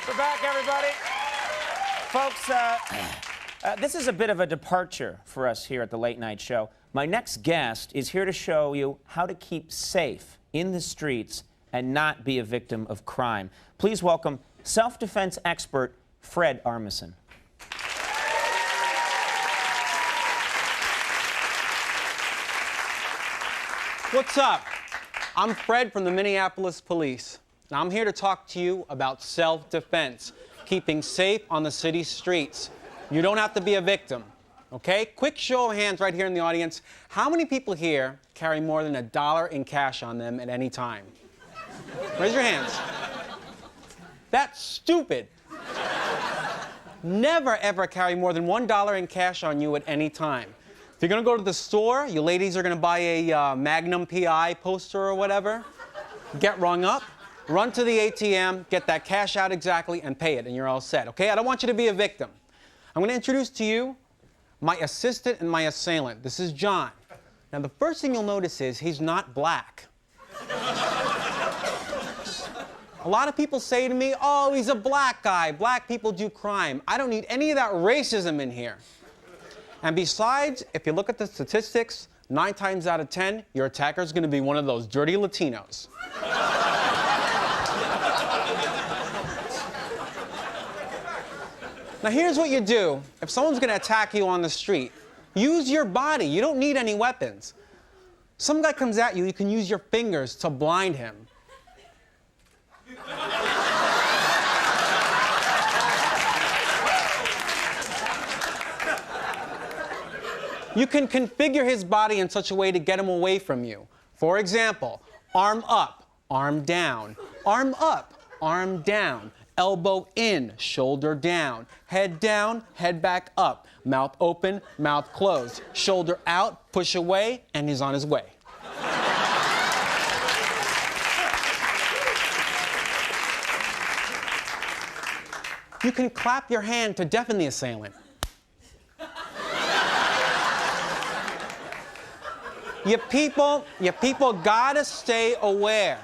We're back, everybody. Folks, this is a bit of a departure for us here at the Late Night Show. My next guest is here to show you how to keep safe in the streets and not be a victim of crime. Please welcome self-defense expert Fred Armisen. What's up? I'm Fred from the Minneapolis Police. Now I'm here to talk to you about self-defense, keeping safe on the city streets. You don't have to be a victim, okay? Quick show of hands right here in the audience. How many people here carry more than $1 in cash on them at any time? Raise your hands. That's stupid. Never, ever carry more than $1 in cash on you at any time. If you're gonna go to the store, you ladies are gonna buy a Magnum PI poster or whatever, get rung up, run to the ATM, get that cash out exactly, and pay it, and you're all set, okay? I don't want you to be a victim. I'm gonna introduce to you my assistant and my assailant. This is John. Now, the first thing you'll notice is he's not black. A lot of people say to me, oh, he's a black guy. Black people do crime. I don't need any of that racism in here. And besides, if you look at the statistics, 9 times out of 10, your attacker is going to be one of those dirty Latinos. Now, here's what you do. If someone's going to attack you on the street, use your body. You don't need any weapons. Some guy comes at you, you can use your fingers to blind him. You can configure his body in such a way to get him away from you. For example, arm up, arm down, arm up, arm down, elbow in, shoulder down, head back up, mouth open, mouth closed, shoulder out, push away, and he's on his way. You can clap your hand to deafen the assailant. You people gotta stay aware.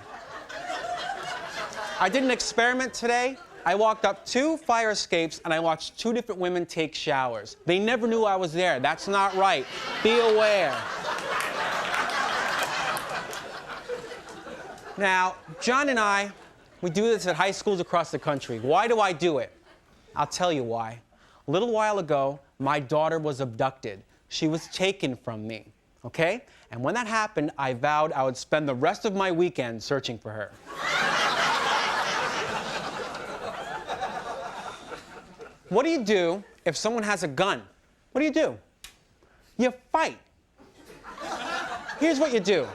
I did an experiment today. I walked up 2 fire escapes and I watched 2 different women take showers. They never knew I was there. That's not right. Be aware. Now, John and I, we do this at high schools across the country. Why do I do it? I'll tell you why. A little while ago, my daughter was abducted. She was taken from me, okay? And when that happened, I vowed I would spend the rest of my weekend searching for her. What do you do if someone has a gun? What do? You fight. Here's what you do.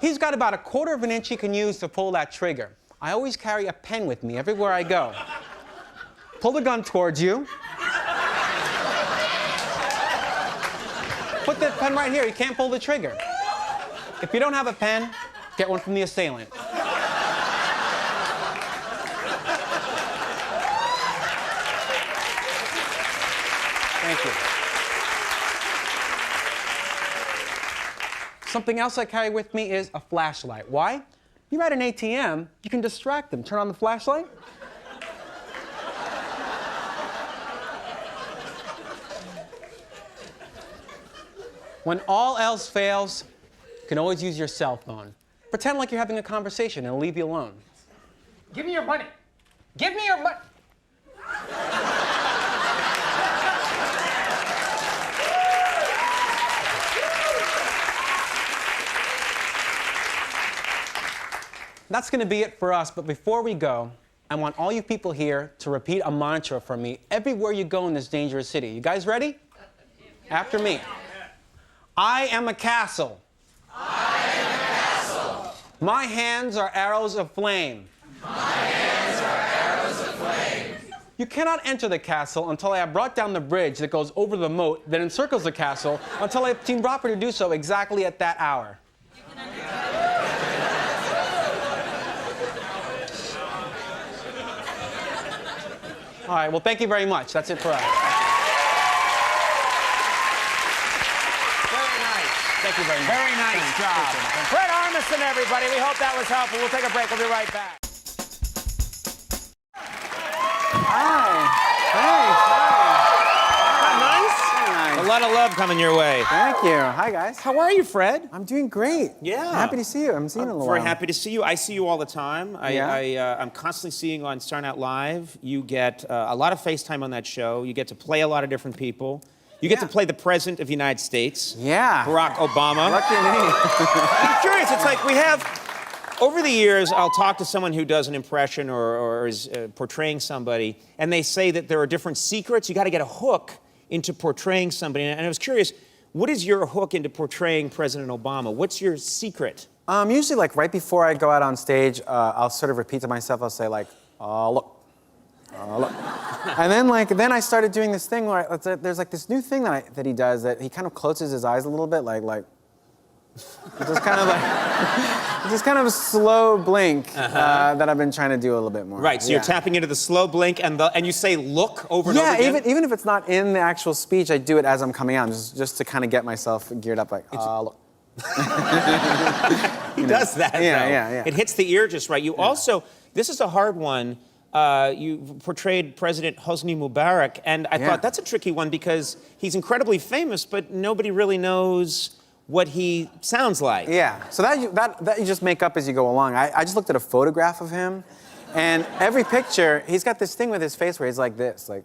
He's got about 1/4 of an inch he can use to pull that trigger. I always carry a pen with me everywhere I go. Pull the gun towards you. Put the pen right here. You can't pull the trigger. If you don't have a pen, get one from the assailant. Thank you. Something else I carry with me is a flashlight. Why? You're at an ATM, you can distract them. Turn on the flashlight. When all else fails, you can always use your cell phone. Pretend like you're having a conversation and it'll leave you alone. Give me your money. Give me your money. That's going to be it for us, but before we go, I want all you people here to repeat a mantra from me everywhere you go in this dangerous city. You guys ready? After me. I am a castle. I am a castle. My hands are arrows of flame. My hands are arrows of flame. You cannot enter the castle until I have brought down the bridge that goes over the moat that encircles the castle until I have seen proper to do so exactly at that hour. All right, well, thank you very much. That's it for us. Very nice. Thank you very much. Very nice job. Fred Armisen, everybody. We hope that was helpful. We'll take a break. We'll be right back. Hi. Thanks. Hi. A lot of love coming your way. Thank you. Hi, guys. How are you, Fred? I'm doing great. Yeah. Happy to see you. I haven't seen you in a little Very while. happy to see you. I see you all the time. I'm constantly seeing you on Saturday Night Live. You get a lot of FaceTime on that show. You get to play a lot of different people. You get to play the President of the United States. Yeah. Barack Obama. Lucky me. I'm curious. It's like we have... Over the years, I'll talk to someone who does an impression or is portraying somebody, and they say that there are different secrets. You got to get a hook into portraying somebody. And I was curious, what is your hook into portraying President Obama? What's your secret? Usually, like, right before I go out on stage, I'll sort of repeat to myself, I'll say, like, look. Look. And then I started doing this thing where there's like this new thing that he does that he kind of closes his eyes a little bit, like just kind of a slow blink that I've been trying to do a little bit more. Right, so you're tapping into the slow blink and you say look over and over again? Yeah, even if it's not in the actual speech, I do it as I'm coming out, just to kind of get myself geared up, like, look. He does that, Yeah. It hits the ear just right. You also, this is a hard one, you portrayed President Hosni Mubarak, and I thought that's a tricky one because he's incredibly famous, but nobody really knows what he sounds like. Yeah, so that you just make up as you go along. I just looked at a photograph of him, and every picture, he's got this thing with his face where he's like this, like.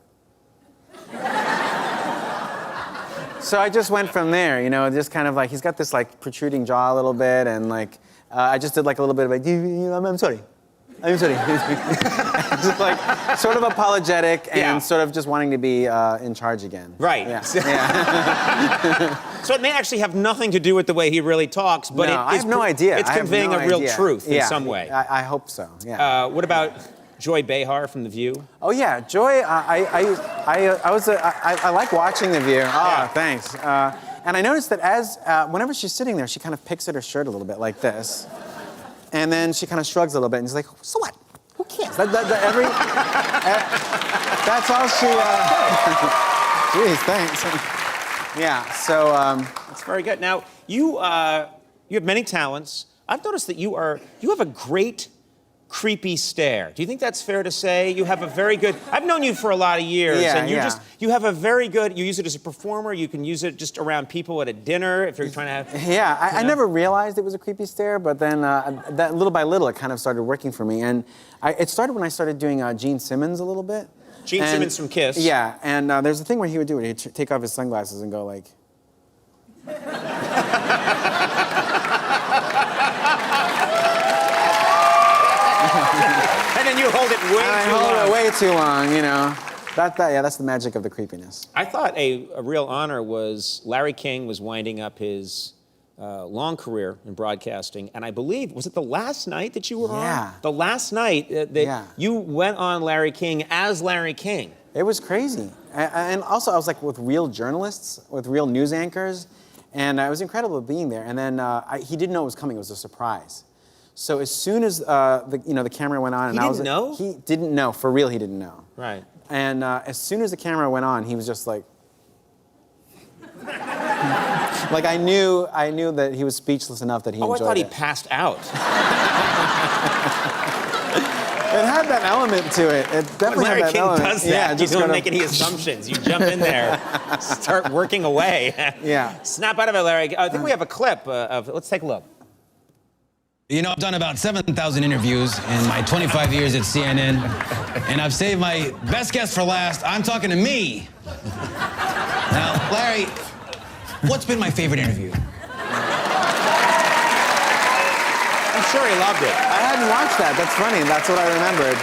So I just went from there, you know, just kind of like, he's got this like protruding jaw a little bit, and like, I just did like a little bit of like, I'm sorry. I'm sorry. Just like sort of apologetic and sort of just wanting to be in charge again. Right. Yeah. So it may actually have nothing to do with the way he really talks, but I have no idea. It's conveying a real truth in some way. I hope so. Yeah. What about Joy Behar from The View? Oh yeah, Joy. I like watching The View. Thanks. And I noticed that whenever she's sitting there, she kind of picks at her shirt a little bit like this. And then she kind of shrugs a little bit and she's like, so what? Who cares? That's all she, geez, thanks. Yeah, so. That's very good. Now, you have many talents. I've noticed that you have a great creepy stare. Do you think that's fair to say? You have a very good, I've known you for a lot of years, and you have a very good, you use it as a performer, you can use it just around people at a dinner if you're trying to have... Yeah, I never realized it was a creepy stare, but then that little by little it kind of started working for me. And it started when I started doing Gene Simmons a little bit. Gene Simmons from Kiss. Yeah, and there's a thing where he would do it, he'd take off his sunglasses and go like... And then you hold it way too long. I hold it way too long, you know. That's the magic of the creepiness. I thought a real honor was Larry King was winding up his long career in broadcasting, and I believe, was it the last night that you were on? The last night that you went on Larry King as Larry King. It was crazy. And also I was like with real journalists, with real news anchors, and it was incredible being there. And then he didn't know it was coming, it was a surprise. So as soon as the camera went on, He didn't know? He didn't know, for real he didn't know. Right. And as soon as the camera went on, he was just like, like I knew that he was speechless enough that he enjoyed it. I thought he passed out. It had that element to it. It definitely Larry had that King element. does that. Yeah, You just don't kinda- make any assumptions. You jump in there, start working away. Yeah. Snap out of it, Larry. I think we have a clip let's take a look. You know, I've done about 7,000 interviews in my 25 years at CNN, and I've saved my best guest for last. I'm talking to me. Now, Larry, what's been my favorite interview? I'm sure he loved it. I hadn't watched that. That's funny. That's what I remembered.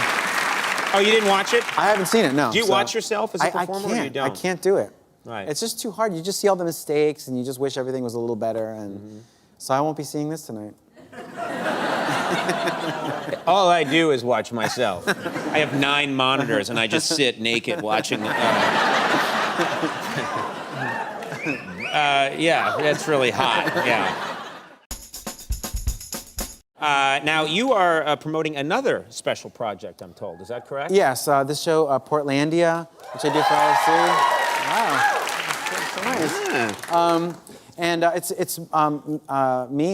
Oh, you didn't watch it? I haven't seen it, no. Do you watch yourself as a performer, or you don't? I can't do it. Right. It's just too hard. You just see all the mistakes, and you just wish everything was a little better, and so I won't be seeing this tonight. All I do is watch myself. I have 9 monitors, and I just sit naked watching. Yeah, that's really hot. Yeah. Now you are promoting another special project, I'm told. Is that correct? Yes, this show, Portlandia, which I do for IFC. Wow, that's so nice. And it's me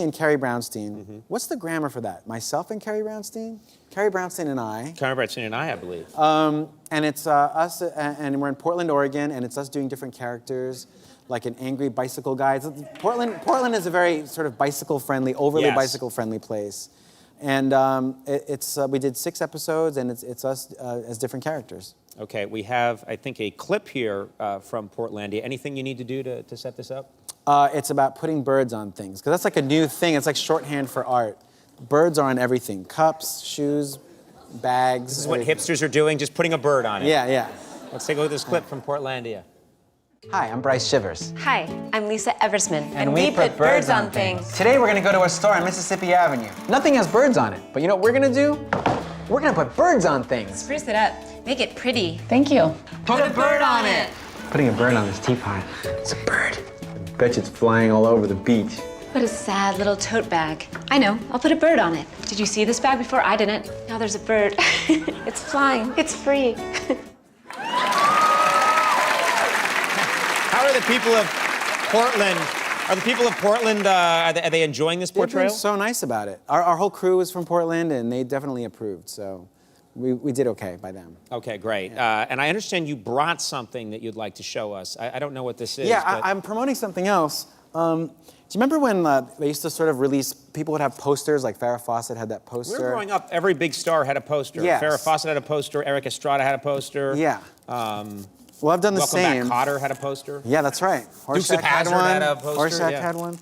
and Carrie Brownstein. What's the grammar for that? Myself and Carrie Brownstein? Carrie Brownstein and I. Carrie Brownstein and I believe. And it's us, and we're in Portland, Oregon, and it's us doing different characters, like an angry bicycle guy. Portland is a very sort of bicycle-friendly, overly Yes. bicycle-friendly place. And we did 6 episodes, and it's us as different characters. Okay, we have, I think, a clip here from Portlandia. Anything you need to do to set this up? It's about putting birds on things, because that's like a new thing. It's like shorthand for art. Birds are on everything. Cups, shoes, bags. This is what hipsters are doing, just putting a bird on it. Yeah, yeah. Let's take a look at this clip from Portlandia. Hi, I'm Bryce Shivers. Hi, I'm Lisa Eversman, And we put birds on things. Today we're gonna go to a store on Mississippi Avenue. Nothing has birds on it, but you know what we're gonna do? We're gonna put birds on things. Spruce it up. Make it pretty. Thank you. Put a bird on it! Putting a bird on this teapot. It's a bird. I bet you it's flying all over the beach. What a sad little tote bag. I know, I'll put a bird on it. Did you see this bag before? I didn't. Now there's a bird. It's flying. It's free. How are the people of Portland? Are the people of Portland, are they enjoying this They've portrayal? been so nice about it. Our whole crew is from Portland, and they definitely approved, so we did okay by them. Okay, great. And I understand you brought something that you'd like to show us. I don't know what this is. Yeah, but... I'm promoting something else. Do you remember when they used to sort of release, people would have posters, like Farrah Fawcett had that poster? We were growing up, every big star had a poster. Yes. Farrah Fawcett had a poster, Eric Estrada had a poster. Yeah. Well, I've done the Welcome same. Back Cotter had a poster. Yeah, that's right. Dukes of Horshack had Hazzard one. had a poster, Horshack yeah. had one.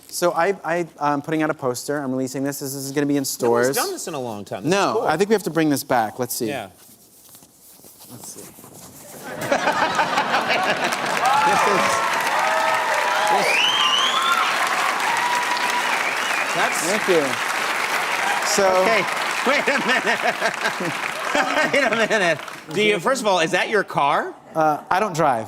So I'm putting out a poster. I'm releasing this. This is going to be in stores. No one's done this in a long time. This is No, cool. I think we have to bring this back. Let's see. Yeah. Let's see. Thank you. So. Okay, wait a minute. Wait a minute. Do you, first of all, is that your car? I don't drive.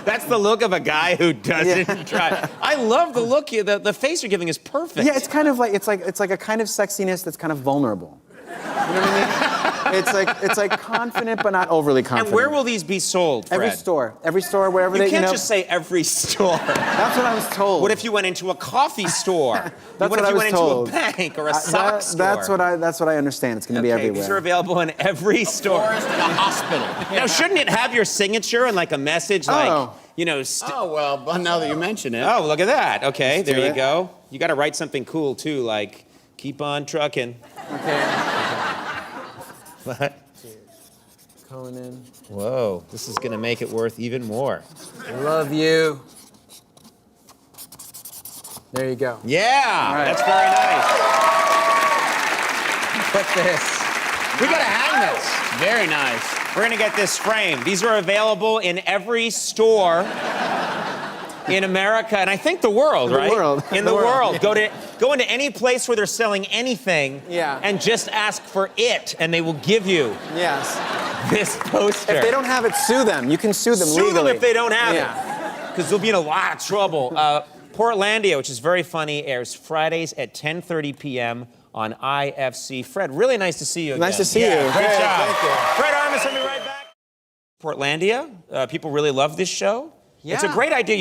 That's the look of a guy who doesn't drive. I love the look. The face you're giving is perfect. Yeah, it's kind of like it's like a kind of sexiness that's kind of vulnerable. You know what I mean? It's like confident but not overly confident. And where will these be sold, Fred? Every store, wherever You they. can't You know, just say every store. That's what I was told. What if you went into a coffee store? That's what if what I you was went told. into a bank or a sock store? That's what I understand. It's going to be Okay, everywhere. these are available in every store. Forest in a hospital. Now, shouldn't it have your signature and like a message like, Oh. you know, Oh, well, but now that you mention it. oh, look at that. Okay, Let's there do you it. go. You got to write something cool too, like keep on trucking. Okay. What? Conan. Whoa, this is going to make it worth even more. I love you. There you go. Yeah, right. that's very nice. Put this. We got to hang this. Very nice. We're going to get this framed. These are available in every store in America, and I think the world, right? world. In The the world, world. Go into any place where they're selling anything and just ask for it, and they will give you Yes. this poster. If they don't have it, sue them. You can sue them Sue legally. them if they don't have Yeah. it. Because they'll be in a lot of trouble. Portlandia, which is very funny, airs Fridays at 10:30 p.m. on IFC. Fred, really nice to see you again. Nice to see you. Great Great, job. thank you. Fred Armisen, will be right back. Portlandia, people really love this show. It's a Yeah. great idea.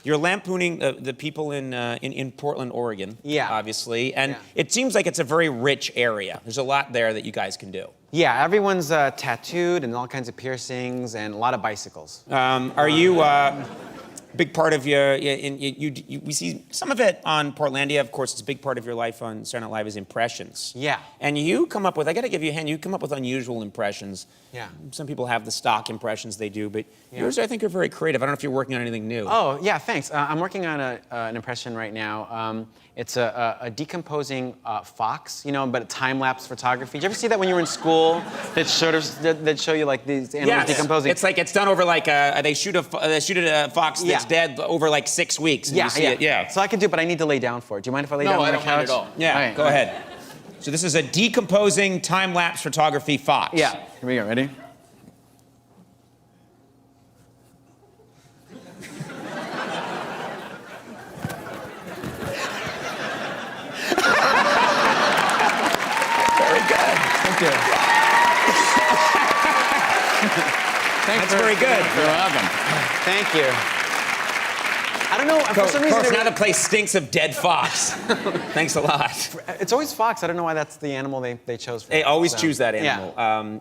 You're lampooning the people in Portland, Oregon. Yeah. Obviously, and Yeah. it seems like it's a very rich area. There's a lot there that you guys can do. Yeah, everyone's tattooed and all kinds of piercings and a lot of bicycles. Are you big part of your? We see some of it on Portlandia. Of course, it's a big part of your life on Saturday Night Live is impressions. Yeah. And you come up with. I got to give you a hand. You come up with unusual impressions. Yeah. Some people have the stock impressions they do, but yours I think are very creative. I don't know if you're working on anything new. Oh, yeah, thanks. I'm working on an impression right now. It's a decomposing fox, you know, but a time-lapse photography. Did you ever see that when you were in school? That show you like these animals decomposing. It's like it's done over like they shoot a fox that's dead over like 6 weeks. And you see it. Yeah. So I can do it, but I need to lay down for it. Do you mind if I lay down No, on I the don't mind couch? at all. Yeah. All right, Go all right. ahead. So this is a decomposing time-lapse photography fox. Yeah. Here we go. Ready? Very good. Thank you. That's very good. You're welcome. Thank you. don't know. For some reason, Now the place stinks of dead fox. Thanks a lot. it's always fox. I don't know why that's the animal they chose for. They always so, choose that animal. Yeah.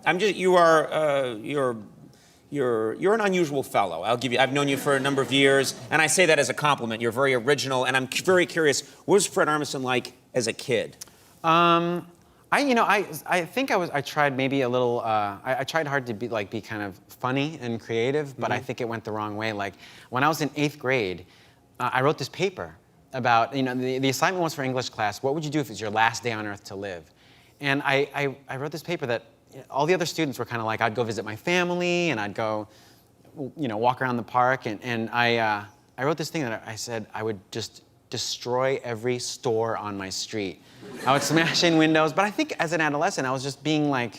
You're an unusual fellow. I've known you for a number of years, and I say that as a compliment. You're very original, and I'm very curious. What was Fred Armisen like as a kid? I think I tried maybe a little. I tried hard to be kind of funny and creative, but I think it went the wrong way. Like when I was in 8th grade, I wrote this paper about the assignment was for English class. What would you do if it's your last day on Earth to live? And I wrote this paper that all the other students were kind of like, I'd go visit my family and I'd go, walk around the park, and I wrote this thing that I said I would just destroy every store on my street. I would smash in windows, but I think as an adolescent, I was just being like,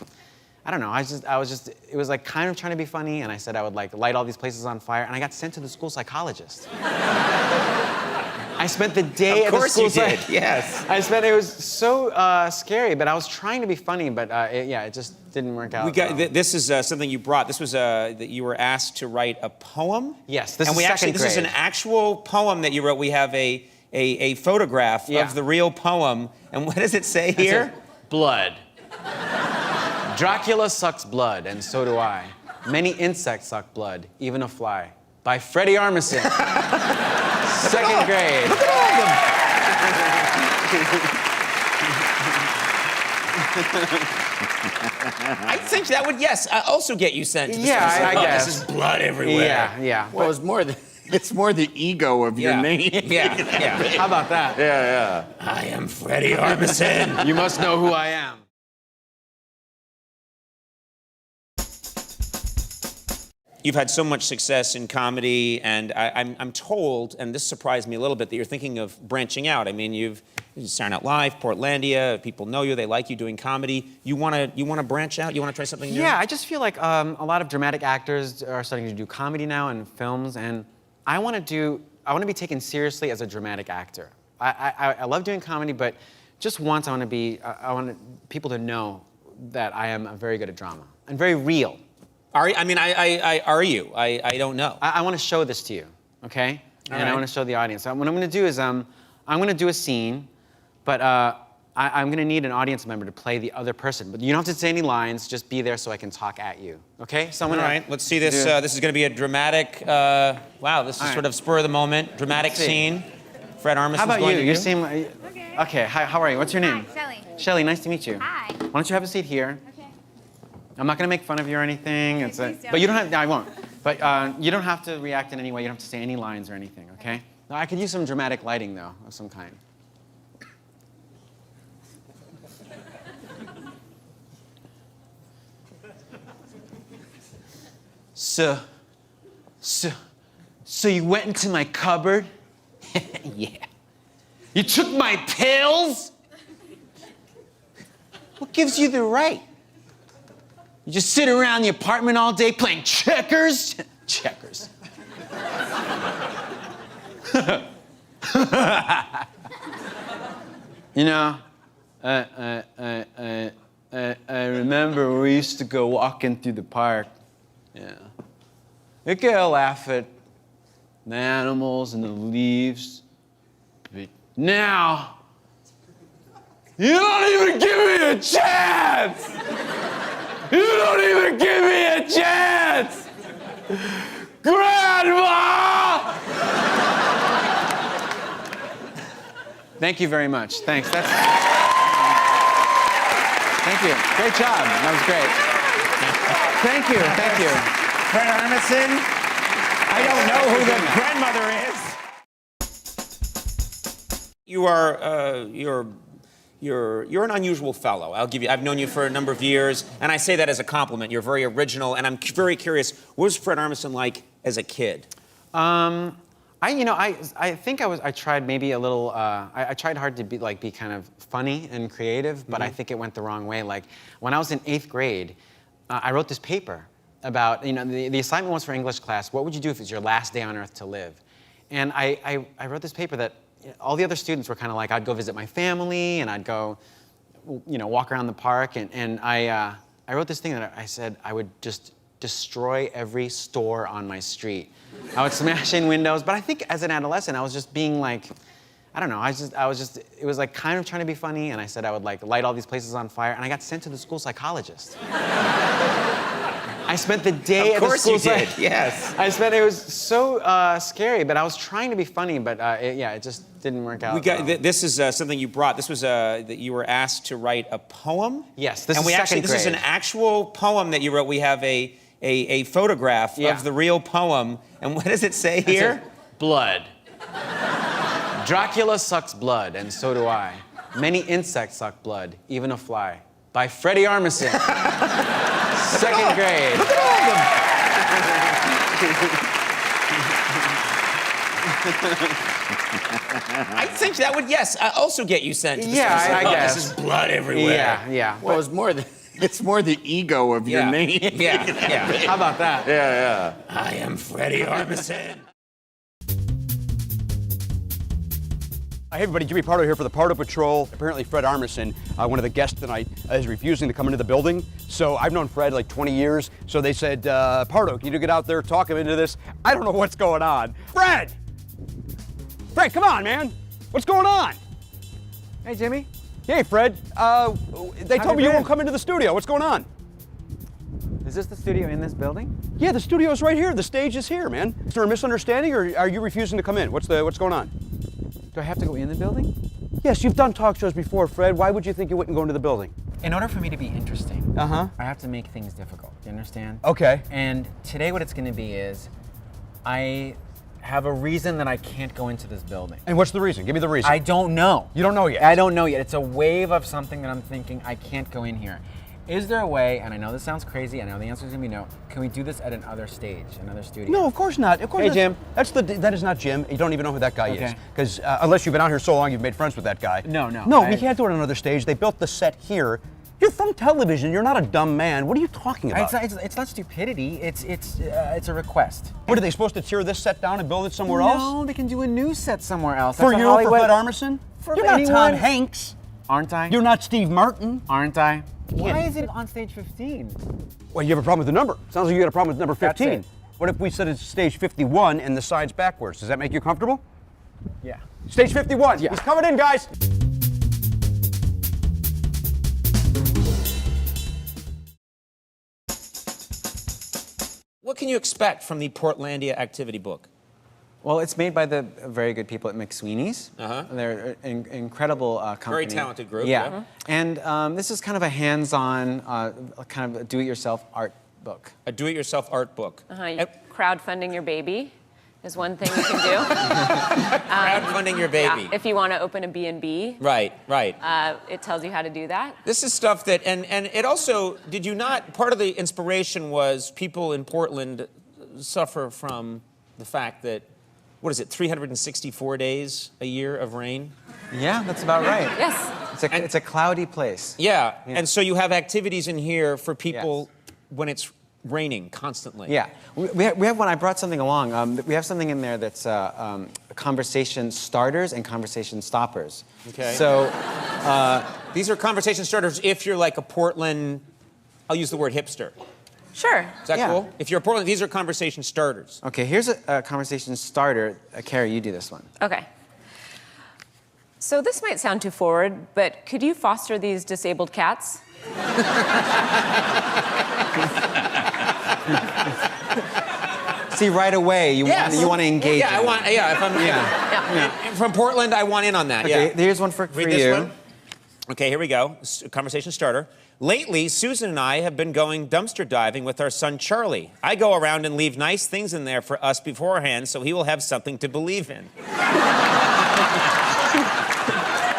I don't know, it was like kind of trying to be funny, and I said I would like light all these places on fire, and I got sent to the school psychologist. I spent the day at the school. Of course you did, yes. It was so scary, but I was trying to be funny, but it just didn't work out. This is something you brought. This was that you were asked to write a poem? Yes, this is an actual poem that you wrote. We have a photograph of the real poem. And what does it say here? Blood. Dracula sucks blood, and so do I. Many insects suck blood, even a fly. By Freddie Armisen. 2nd grade. Look at all of them. I think that would, also get you sent to the Yeah, school. I guess. This is blood everywhere. Yeah. Well, it's more the ego of your name. Yeah. How about that? Yeah. I am Freddie Armisen. You must know who I am. You've had so much success in comedy, and I'm told, and this surprised me a little bit, that you're thinking of branching out. I mean, you've Saturday Night Live, Portlandia, people know you, they like you doing comedy. You want to branch out? You want to try something new? Yeah, I just feel like a lot of dramatic actors are starting to do comedy now and films, and I want to be taken seriously as a dramatic actor. I love doing comedy, but just once I want people to know that I am very good at drama and very real. Are you? I don't know. I want to show this to you, okay? All I right. want to show the audience. So what I'm going to do is I'm going to do a scene, but I'm going to need an audience member to play the other person. But you don't have to say any lines. Just be there so I can talk at you, okay? So All right, let's see this. This is going to be a dramatic, wow, this is sort of spur of the moment, dramatic scene. Fred Armisen's How about going you? to You do. seem... Okay, hi, how are you? What's your name? Hi, Shelly. Shelly, nice to meet you. Hi. Why don't you have a seat here? Okay. I'm not going to make fun of you or anything. Okay, please don't. But you don't have... I won't. But you don't have to react in any way. You don't have to say any lines or anything, okay? No, I could use some dramatic lighting, though, of some kind. So you went into my cupboard? Yeah. You took my pills? What gives you the right? You just sit around the apartment all day playing checkers? Checkers. You know, I remember we used to go walking through the park. Yeah. We could laugh at the animals and the leaves. But now, you don't even give me a chance! You don't even give me a chance! Grandma! Thank you very much. Thanks. Thank you. Great job. That was great. Thank you. Thank you. Fred Armisen, I don't know who the grandmother is. You're an unusual fellow. I've known you for a number of years, and I say that as a compliment. You're very original, and I'm very curious. What was Fred Armisen like as a kid? I think I tried maybe a little. I tried hard to be kind of funny and creative, but I think it went the wrong way. Like when I was in 8th grade, I wrote this paper about the assignment was for English class. What would you do if it's your last day on Earth to live? And I wrote this paper that all the other students were kind of like, I'd go visit my family and I'd go, walk around the park, and I wrote this thing that I said I would just destroy every store on my street. I would smash in windows, but I think as an adolescent, I was just being like, I don't know, it was like kind of trying to be funny, and I said I would like light all these places on fire, and I got sent to the school psychologist. I spent the day at the school Of course you did, yes. it was so scary, but I was trying to be funny, but it just didn't work out. This is something you brought. This was that you were asked to write a poem? Yes, this and is second This is an grade. actual poem that you wrote. We have a photograph of the real poem, and what does it say here? Blood. Dracula sucks blood, and so do I. Many insects suck blood, even a fly. By Freddie Armisen. Second grade. Look at all of them. I think that would, also get you sent to the Yeah, school. I guess. This is blood everywhere. Yeah. Well, it's more the ego of your name. Yeah. How about that? Yeah. I am Freddie Armisen. Hey everybody, Jimmy Pardo here for the Pardo Patrol. Apparently Fred Armisen, one of the guests tonight, is refusing to come into the building. So I've known Fred like 20 years. So they said, Pardo, can you get out there, talk him into this? I don't know what's going on. Fred! Fred, come on, man. What's going on? Hey, Jimmy. Hey, Fred. They told me you been? won't come into the studio. What's going on? Is this the studio in this building? Yeah, the studio's right here. The stage is here, man. Is there a misunderstanding, or are you refusing to come in? What's going on? Do I have to go in the building? Yes, you've done talk shows before, Fred. Why would you think you wouldn't go into the building? In order for me to be interesting, Uh-huh. I have to make things difficult. Do you understand? Okay. And today what it's going to be is I have a reason that I can't go into this building. And what's the reason? Give me the reason. I don't know. You don't know yet? I don't know yet. It's a wave of something that I'm thinking I can't go in here. Is there a way, and I know this sounds crazy, I know the answer is going to be no, can we do this at another stage, another studio? No, of course not. Of course Hey, not. Jim. That is not Jim. You don't even know who that guy is. Okay. Because unless you've been out here so long, you've made friends with that guy. No. No, we can't do it on another stage. They built the set here. You're from television. You're not a dumb man. What are you talking about? It's not stupidity. It's a request. What, are they supposed to tear this set down and build it somewhere else? No, they can do a new set somewhere else. For That's a you, for Hollywood- Fred Armisen? For You're not anyone. Tom Hanks. Aren't I? You're not Steve Martin. Aren't I? Why is it on stage 15? Well, you have a problem with the number. Sounds like you got a problem with number 15. That's it. What if we said it's stage 51 and the side's backwards? Does that make you comfortable? Yeah. Stage 51. Yeah. He's coming in, guys. What can you expect from the Portlandia activity book? Well, it's made by the very good people at McSweeney's. Uh-huh. They're an incredible company. Very talented group, Yeah. yeah. And this is kind of a hands-on, kind of a do-it-yourself art book. A do-it-yourself art book. Crowdfunding your baby is one thing you can do. Crowdfunding your baby. Yeah, if you want to open a B&B, Right. it tells you how to do that. This is stuff that, and it also, did you not, part of the inspiration was people in Portland suffer from the fact that, what is it, 364 days a year of rain? Yeah, that's about right. Yes. It's a cloudy place. Yeah, and so you have activities in here for people when it's raining constantly. Yeah, we have one. I brought something along. We have something in there that's conversation starters and conversation stoppers. Okay. So These are conversation starters if you're like a Portland, I'll use the word hipster. Sure. Is that Yeah. cool? If you're a Portland, these are conversation starters. okay, here's a conversation starter. Carrie, you do this one. Okay. So this might sound too forward, but could you foster these disabled cats? See, right away you want to engage. Yeah, in it. if I'm Yeah. from Portland, I want in on that. Okay, Yeah. here's one for Read you. this one. Okay, here we go. Conversation starter. Lately, Susan and I have been going dumpster diving with our son Charlie. I go around and leave nice things in there for us beforehand so he will have something to believe in.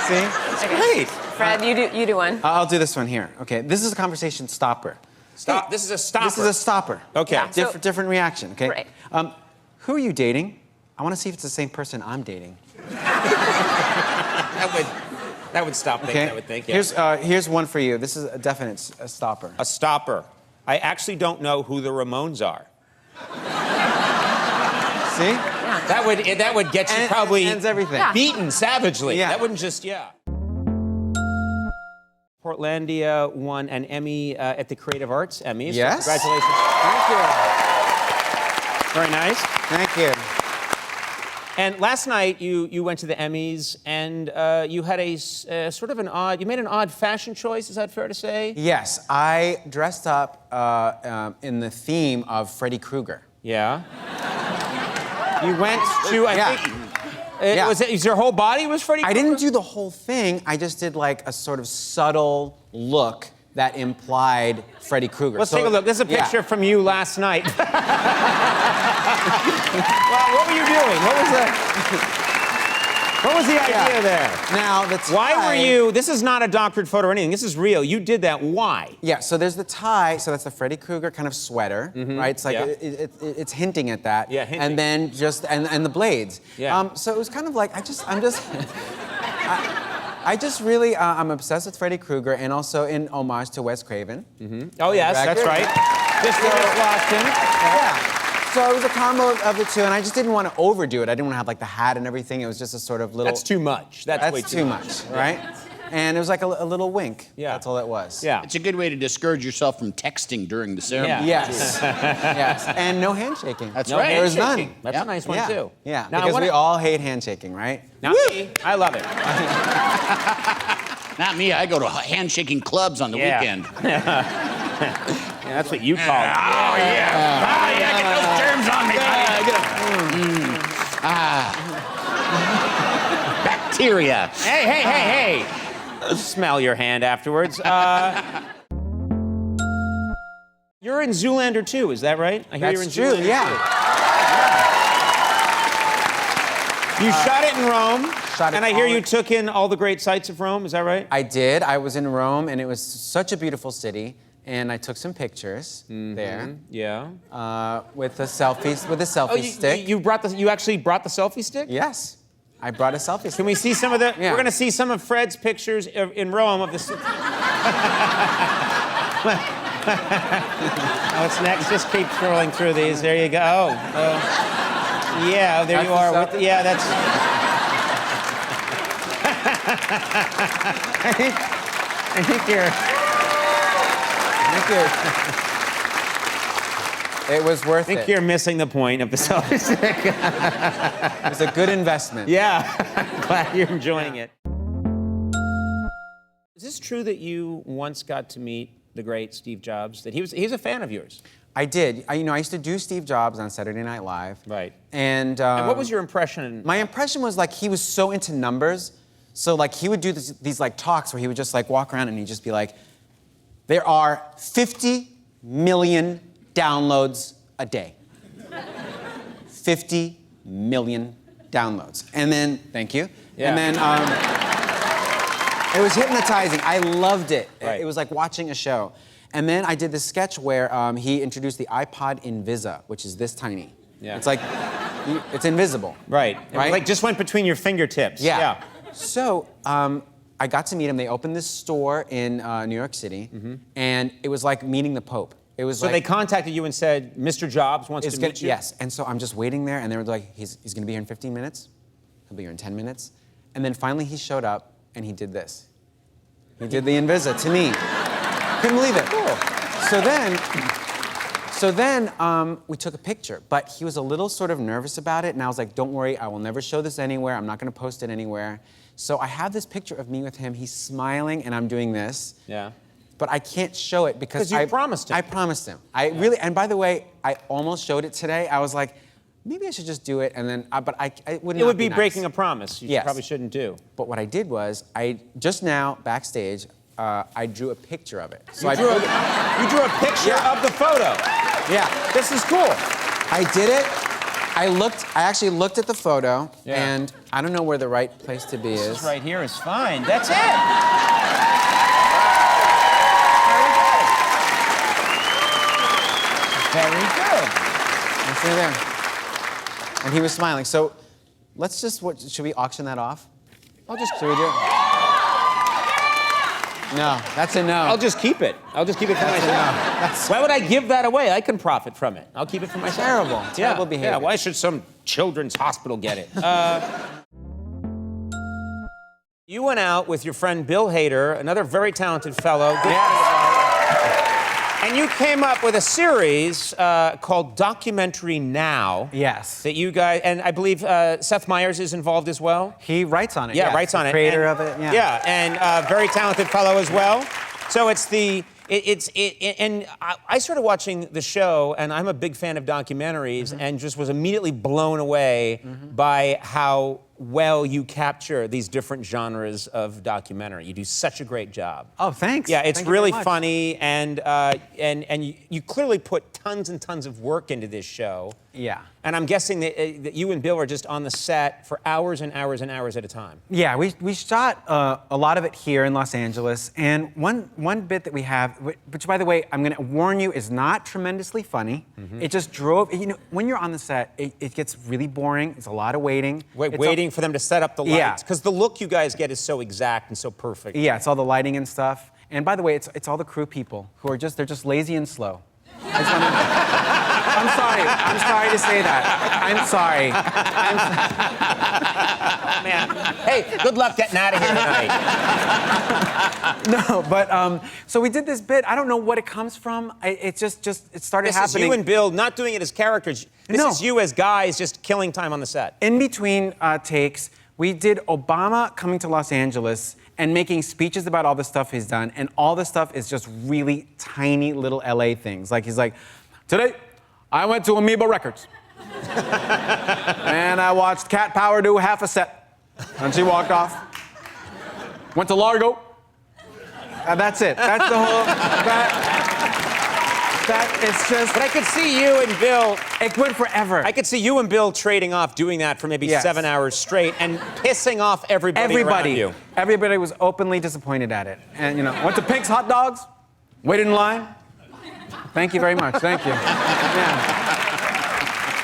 See? Great. Fred, you do one. I'll do this one here. Okay, this is a conversation stopper. Stop. This is a stopper. This is a stopper. Okay. Yeah. So- Different reaction. Okay. Right. Who are you dating? I want to see if it's the same person I'm dating. That would stop things, Okay. I would think. Yeah. Here's one for you. This is a definite stopper. A stopper. I actually don't know who the Ramones are. See? That would get you probably ends everything. Yeah. beaten savagely. Yeah. That wouldn't just Portlandia won an Emmy at the Creative Arts Emmys. Yes. So congratulations. Thank you. Very nice. Thank you. And last night you went to the Emmys and you had a sort of an odd, you made an odd fashion choice, is that fair to say? Yes, I dressed up in the theme of Freddy Krueger. Yeah. You went to, I think, Yeah. is your whole body was Freddy Krueger? I didn't do the whole thing. I just did like a sort of subtle look that implied Freddy Krueger. Let's take a look. This is a picture from you last night. Well, what were you doing? What was the idea there? Now, the tie... Why were you... This is not a doctored photo or anything. This is real. You did that. Why? Yeah, so there's the tie. So that's the Freddy Krueger kind of sweater, right? It's like it's hinting at that. Yeah, hinting. And then just and the blades. Yeah. So it was kind of like I just really I'm obsessed with Freddy Krueger and also in homage to Wes Craven. Oh yes, that's right. Just lost him. Yeah. So it was a combo of the two, and I just didn't want to overdo it. I didn't want to have like the hat and everything. It was just a sort of little. That's too much. That's way too much, right? And it was like a little wink. Yeah. That's all it was. Yeah. It's a good way to discourage yourself from texting during the ceremony. Yeah. Yes. Yes. And no handshaking. That's No right. There was handshaking. none. That's a nice one Yeah. too. Yeah. Now, Because I we wanna- all hate handshaking, right? Not me. I love it. Not me. I go to handshaking clubs on the Yeah. weekend. Yeah, that's what you call it. Oh, yeah. Oh, yeah. Get those germs on me. Bacteria. Hey. Smell your hand afterwards. You're in Zoolander too, is that right? I hear you're in That's true, Zoolander yeah. too. You shot it in Rome, Shot it and I hear all you in- took in all the great sights of Rome, is that right? I did. I was in Rome, and it was such a beautiful city. And I took some pictures there Yeah. with the selfies, with a selfie stick. You actually brought the selfie stick? Yes. I brought a selfie stick. Can we see some of the? Yeah. We're gonna see some of Fred's pictures in Rome of the. What's next? Just keep scrolling through these. There you go. Oh, yeah, there you are. That's the Yeah, that's. I think you're. Thank you. It was worth I think it. you're missing the point of the selfie stick. It was a good investment. Yeah, glad you're enjoying it. Is this true that you once got to meet the great Steve Jobs? That he's a fan of yours? I did. I used to do Steve Jobs on Saturday Night Live. Right. And what was your impression? My impression was like he was so into numbers. So like he would do these like talks where he would just like walk around and he'd just be like, there are 50 million downloads a day. 50 million downloads. And then, thank you. Yeah. And then it was hypnotizing. I loved it. Right. It was like watching a show. And then I did this sketch where he introduced the iPod Invisa, which is this tiny. Yeah. It's like, it's invisible. Right. Right? Like just went between your fingertips. Yeah. So I got to meet him. They opened this store in New York City, and it was like meeting the Pope. It was So like, they contacted you and said, Mr. Jobs wants to meet you? Yes, and so I'm just waiting there, and they were like, he's going to be here in 15 minutes. He'll be here in 10 minutes. And then finally he showed up, and he did this. He did the Invisa to me. Couldn't believe it. Cool. So then we took a picture, but he was a little sort of nervous about it, and I was like, don't worry, I will never show this anywhere. I'm not going to post it anywhere. So I have this picture of me with him. He's smiling, and I'm doing this. Yeah. But I can't show it because 'Cause you promised him. I promised him. I really, and by the way, I almost showed it today. I was like, maybe I should just do it, and then, but it would not It would be nice. breaking a promise. You Yes. probably shouldn't do. But what I did was, just now, backstage, I drew a picture of it. So You drew a picture Yeah. of the photo. Yeah. This is cool. I did it. I actually looked at the photo, Yeah. and I don't know where the right place to be is. This right here is fine. That's it. Very good. It's right there. And he was smiling. So let's just, should we auction that off? Should we do it? No, that's a no. I'll just keep it. I'll just keep it for That's a myself. no. That's Why would I give that away? I can profit from it. I'll keep it for myself. terrible. Terrible behavior. Yeah, why should some children's hospital get it? You went out with your friend Bill Hader, another very talented fellow. And you came up with a series called Documentary Now. Yes. That you guys, and I believe Seth Meyers is involved as well. He writes on it. Yeah, yes. writes on it. Creator and, of it. Yeah. Yeah, and very talented fellow as well. So it's the, and I started watching the show, and I'm a big fan of documentaries, and just was immediately blown away by how well you capture these different genres of documentary. You do such a great job. Oh, thanks. Yeah, it's Thank you really very much. funny, and you clearly put tons and tons of work into this show. Yeah. And I'm guessing that you and Bill are just on the set for hours and hours and hours at a time. Yeah, we shot a lot of it here in Los Angeles, and one bit that we have, which by the way, I'm gonna warn you, is not tremendously funny. It just drove, you know, when you're on the set, it gets really boring. It's a lot of waiting. Waiting for them to set up the Yeah. lights. Because the look you guys get is so exact and so perfect. Yeah, it's all the lighting and stuff. And by the way, it's all the crew people who are they're just lazy and slow. I'm sorry to say that. I'm sorry. Oh, man. Hey, good luck getting out of here tonight. No, but so we did this bit. I don't know what it comes from. It started This happening. is you and Bill not doing it as characters. This is you as guys just killing time on the set. In between takes, we did Obama coming to Los Angeles and making speeches about all the stuff he's done, and all the stuff is just really tiny little LA things. Like he's like, today, I went to Amoeba Records, and I watched Cat Power do half a set, and she walked off. Went to Largo, and that's it. That's the whole, it's just. But I could see you and Bill. It went forever. I could see you and Bill trading off doing that for maybe 7 hours straight and pissing off everybody around you. Everybody was openly disappointed at it. And, you know, went to Pink's Hot Dogs, waited in line. Thank you very much. Thank you. Yeah.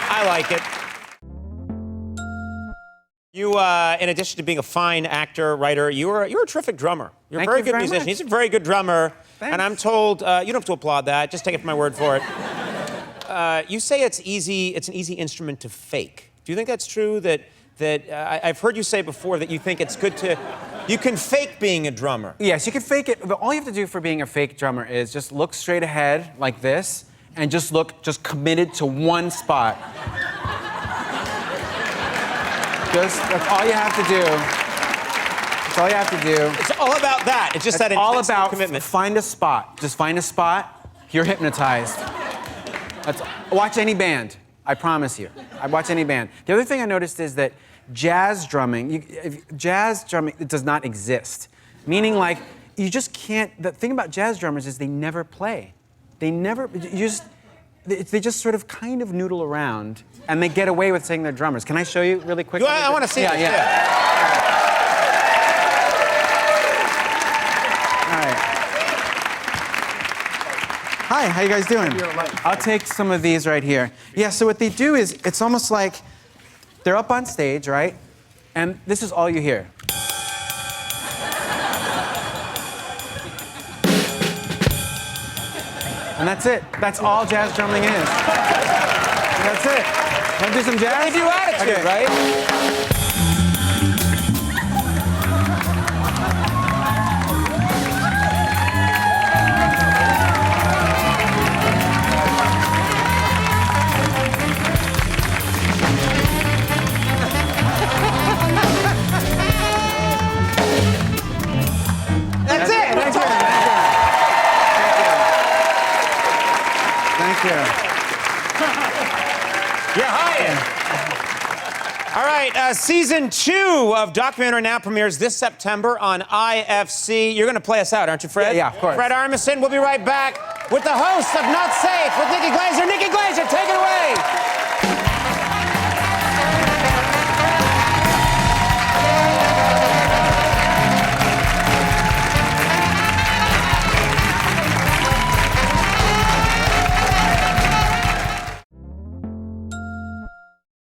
I like it. You, in addition to being a fine actor, writer, you're a terrific drummer. You're a very good musician. He's a very good drummer. Thanks. And I'm told, you don't have to applaud that, just take it from my word for it. You say it's an easy instrument to fake. Do you think that's true? I've heard you say before that you think it's good you can fake being a drummer. Yes, you can fake it, but all you have to do for being a fake drummer is just look straight ahead like this and just committed to one spot. That's all you have to do. That's all you have to do. It's all about that. It's just that intense commitment. Find a spot. Just find a spot. You're hypnotized. Watch any band. I promise you. I watch any band. The other thing I noticed is that jazz drumming, it does not exist. Meaning, like, you just can't. The thing about jazz drummers is they never play. They just sort of kind of noodle around, and they get away with saying they're drummers. Can I show you really quickly? I want to see this. All right. Hi, how you guys doing? I'll take some of these right here. Yeah, so what they do is, it's almost like they're up on stage, right? And this is all you hear. And that's it. That's all jazz drumming is. That's it. Want to do some jazz? They do attitude, right? That's it. Thank you. You're hired. All right, season 2 of Documentary Now premieres this September on IFC. You're going to play us out, aren't you, Fred? Yeah, of course. Fred Armisen. We'll be right back with the host of Not Safe with Nikki Glaser. Nikki Glaser, take it away.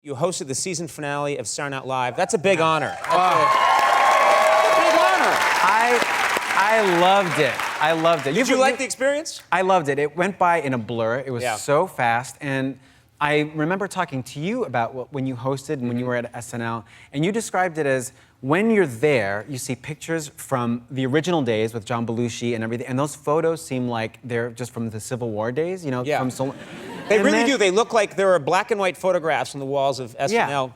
You hosted the season finale of Saturday Night Live. That's a big honor. Big honor. I loved it. I loved it. Did you like the experience? I loved it. It went by in a blur. It was so fast. And I remember talking to you about when you hosted and when you were at SNL, and you described it as when you're there, you see pictures from the original days with John Belushi and everything, and those photos seem like they're just from the Civil War days, you know? Yeah. From so, They and really then- do. They look like there are black and white photographs on the walls of SNL. Yeah.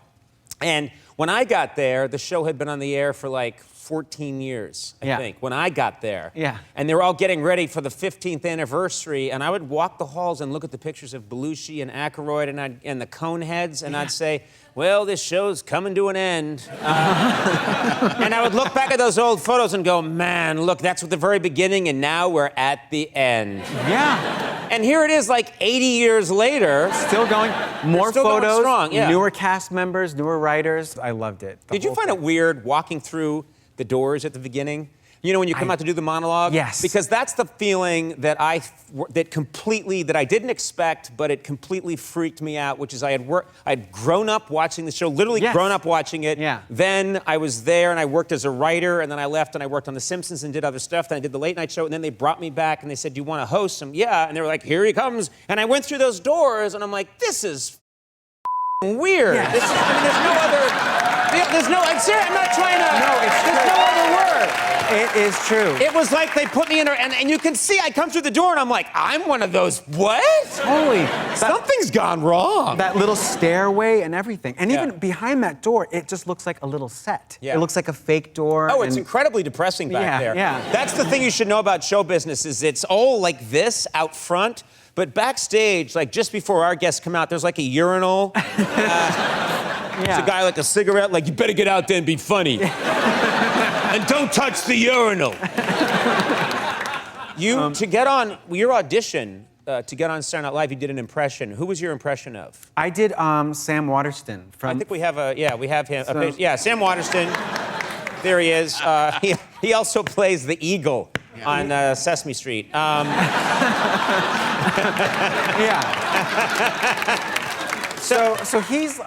And when I got there, the show had been on the air for like 14 years, I Yeah. think, when I got there. Yeah. And they were all getting ready for the 15th anniversary, and I would walk the halls and look at the pictures of Belushi and Aykroyd and the Coneheads, and I'd say, well, this show's coming to an end. And I would look back at those old photos and go, man, look, that's at the very beginning, and now we're at the end. Yeah. And here it is, like 80 years later. Still going, more still going photos, strong, yeah. newer cast members, newer writers. I loved it. The Did you whole find thing. it weird walking through the doors at the beginning? You know, when you come out to do the monologue? Yes. Because that's the feeling that I didn't expect, but it completely freaked me out, which is I'd grown up watching the show, literally Yes. grown up watching it. Yeah. Then I was there and I worked as a writer, and then I left and I worked on The Simpsons and did other stuff. Then I did the late night show, and then they brought me back and they said, do you want to host some? Yeah. And they were like, here he comes. And I went through those doors and I'm like, this is weird. Yeah. There's no other. I'm serious. I'm not trying to. No, it's There's true. no other word. It is true. It was like they put me in, and you can see I come through the door, and I'm like, I'm one of those. What? Holy. Something's gone wrong. That little stairway and everything. And Yeah. even behind that door, it just looks like a little set. Yeah. It looks like a fake door. Oh, it's and- incredibly depressing back Yeah, there. yeah. That's the thing you should know about show business is it's all like this out front, but backstage, like just before our guests come out, there's like a urinal. It's a guy like a cigarette, like, you better get out there and be funny. And don't touch the urinal. To get on your audition, to get on Saturday Night Live, you did an impression. Who was your impression of? I did Sam Waterston from. I think we have we have him. So- Yeah, Sam Waterston. There he is. He also plays the eagle on Sesame Street. Yeah. So he's.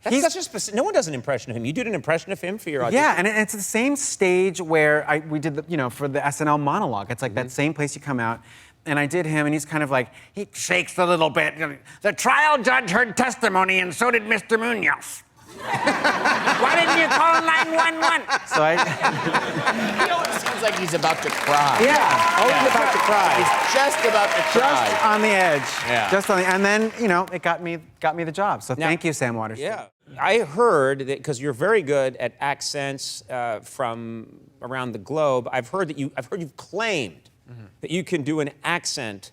That's such a specific. No one does an impression of him. You did an impression of him for your audition. Yeah, and it's the same stage where we did for the SNL monologue. It's like that same place you come out. And I did him, and he's kind of like, he shakes a little bit. The trial judge heard testimony, and so did Mr. Munoz. Why didn't you call 911? So He always seems like he's about to cry. yeah, always about to cry. He's just about to cry. Just on the edge. Yeah. Just on the, and then, it got me the job. So thank you, Sam Waterston. Yeah. I heard that because you're very good at accents from around the globe. I've heard you've claimed that you can do an accent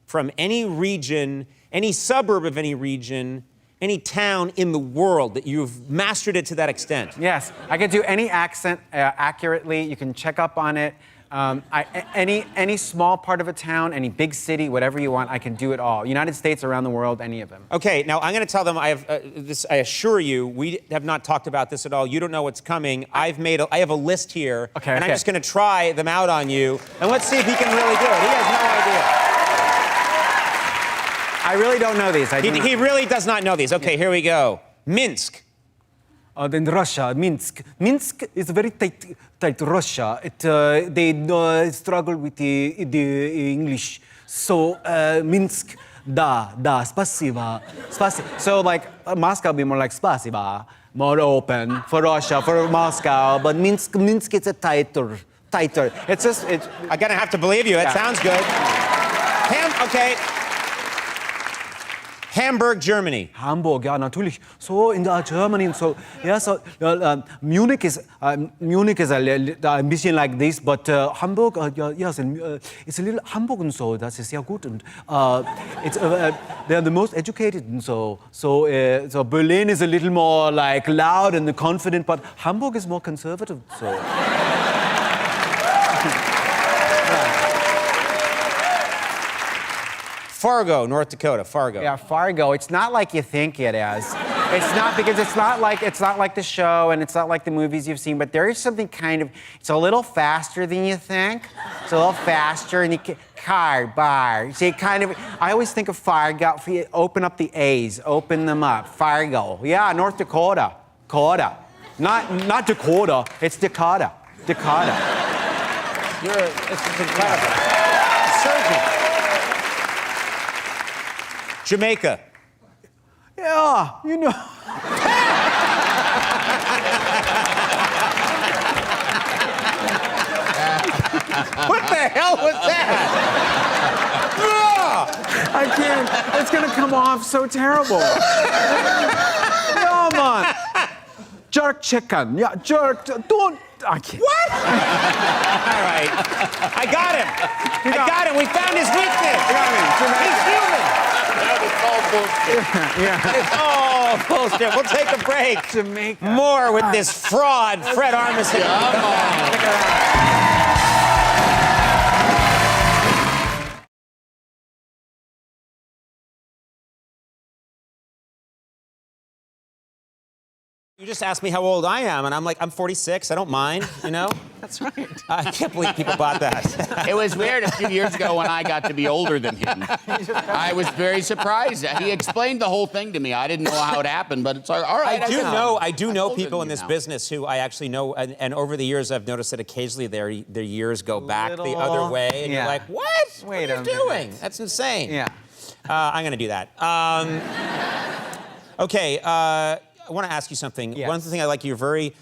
from any region, any suburb of any region, any town in the world, that you've mastered it to that extent. Yes, I can do any accent accurately. You can check up on it. Any small part of a town, any big city, whatever you want, I can do it all. United States, around the world, any of them. Okay, now I'm going to tell them I have this. I assure you, we have not talked about this at all. You don't know what's coming. I have a list here, Okay, and I'm okay. just going to try them out on you, and let's see if he can really do it. He has no idea. I really don't know these. He really does not know these. Okay, here we go. Minsk. Then Russia, Minsk. Minsk is very tight Russia. They struggle with the English. So Minsk, spasiba. So like Moscow would be more like spasiba, more open for Russia, for Moscow. But Minsk is a tighter. It's I'm gonna have to believe you. That sounds good. Okay. Hamburg, Germany. Hamburg, ja, natürlich. So in der Germany, so yeah, so Munich is a bisschen like this, but Hamburg, yes, it's a little Hamburg and so das ist sehr gut and it's they're the most educated and so Berlin is a little more like loud and confident, but Hamburg is more conservative. So. Fargo, North Dakota. Fargo. Yeah, Fargo. It's not like you think it is. It's not, because it's not like the show and it's not like the movies you've seen. But there is something it's a little faster than you think. It's a little faster, and bar. See, I always think of Fargo. Open up the A's. Open them up. Fargo. Yeah, North Dakota. Dakota. Not Dakota. It's Dakota. Dakota. It's incredible. Surgeon. Jamaica. Yeah, What the hell was that? I can't. It's gonna come off so terrible. Come on. Jerk chicken. Yeah, jerk. Don't. I can't. What? All right. I got him. I got him. We found his weakness. He's human. It's all bullshit. It's all bullshit. We'll take a break. Jamaica. More with this fraud, Fred Armisen. Come on. You just asked me how old I am, and I'm like, I'm 46. I don't mind, you know? That's right. I can't believe people bought that. It was weird a few years ago when I got to be older than him. I was very surprised. He explained the whole thing to me. I didn't know how it happened, but it's all right. I do know older people than in you this now. business who I actually know, and over the years I've noticed that occasionally their years go back the other way, and you're like, what? Wait what are a you doing? minute. That's insane. Yeah. I'm gonna do that. Okay. I want to ask you something. Yes. One thing I like, you're very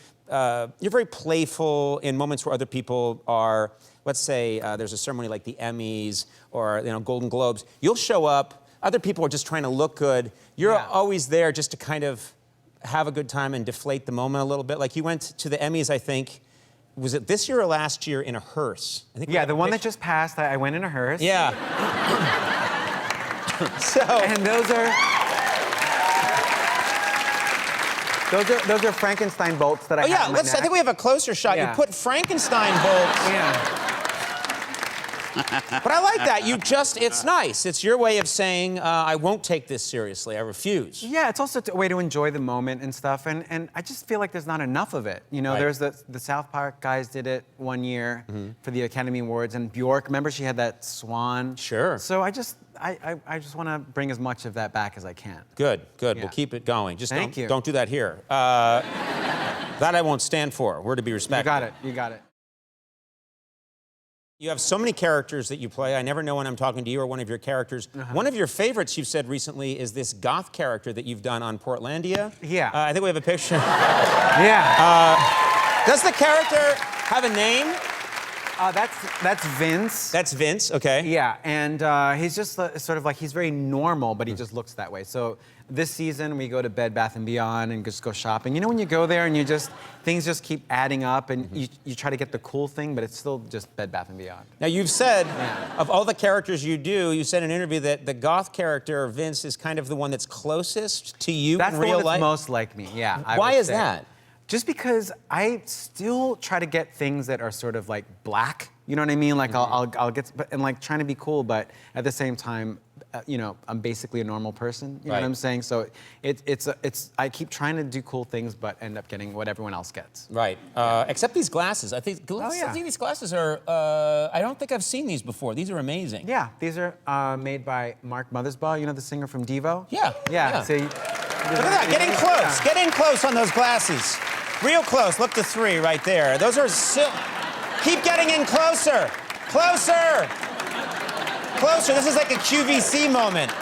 playful in moments where other people are. Let's say there's a ceremony like the Emmys or Golden Globes. You'll show up. Other people are just trying to look good. You're always there just to kind of have a good time and deflate the moment a little bit. Like you went to the Emmys, I think. Was it this year or last year in a hearse? I think. Yeah, the one that just passed. I went in a hearse. Yeah. So. And those are Frankenstein bolts that I Oh yeah, have in my I neck. think we have a closer shot. Yeah. You put Frankenstein bolts. Yeah. But I like that. It's nice. It's your way of saying, I won't take this seriously. I refuse. Yeah, it's also a way to enjoy the moment and stuff. And I just feel like there's not enough of it. Right. There's the South Park guys did it one year for the Academy Awards, and Bjork, remember she had that swan? Sure. So I just want to bring as much of that back as I can. Good. Yeah. We'll keep it going. Just Thank you. don't do that here. That I won't stand for. We're to be respected. You got it. You have so many characters that you play. I never know when I'm talking to you or one of your characters. One of your favorites you've said recently is this goth character that you've done on Portlandia. Yeah. I think we have a picture. Yeah. Does the character have a name? That's Vince. That's Vince, okay. Yeah, and he's just sort of like, he's very normal, but he just looks that way. So this season, we go to Bed Bath & Beyond and just go shopping. You know when you go there and things just keep adding up and you try to get the cool thing, but it's still just Bed Bath & Beyond. Now, you've said, of all the characters you do, you said in an interview that the goth character, Vince, is kind of the one that's closest to you That's in the real one that's life? most like me, yeah. Why would is say. that? Just because I still try to get things that are sort of like black, you know what I mean? Like I'll get, and like trying to be cool, but at the same time, I'm basically a normal person. You know what I'm saying? So I keep trying to do cool things, but end up getting what everyone else gets. Right. Except these glasses. I think these glasses are. I don't think I've seen these before. These are amazing. Yeah, these are made by Mark Mothersbaugh, you know the singer from Devo? Yeah. Yeah. So Look at that. Get in close. Get in close on those glasses. Real close. Look to 3 right there. Those are keep getting in closer. Closer. Closer. This is like a QVC moment.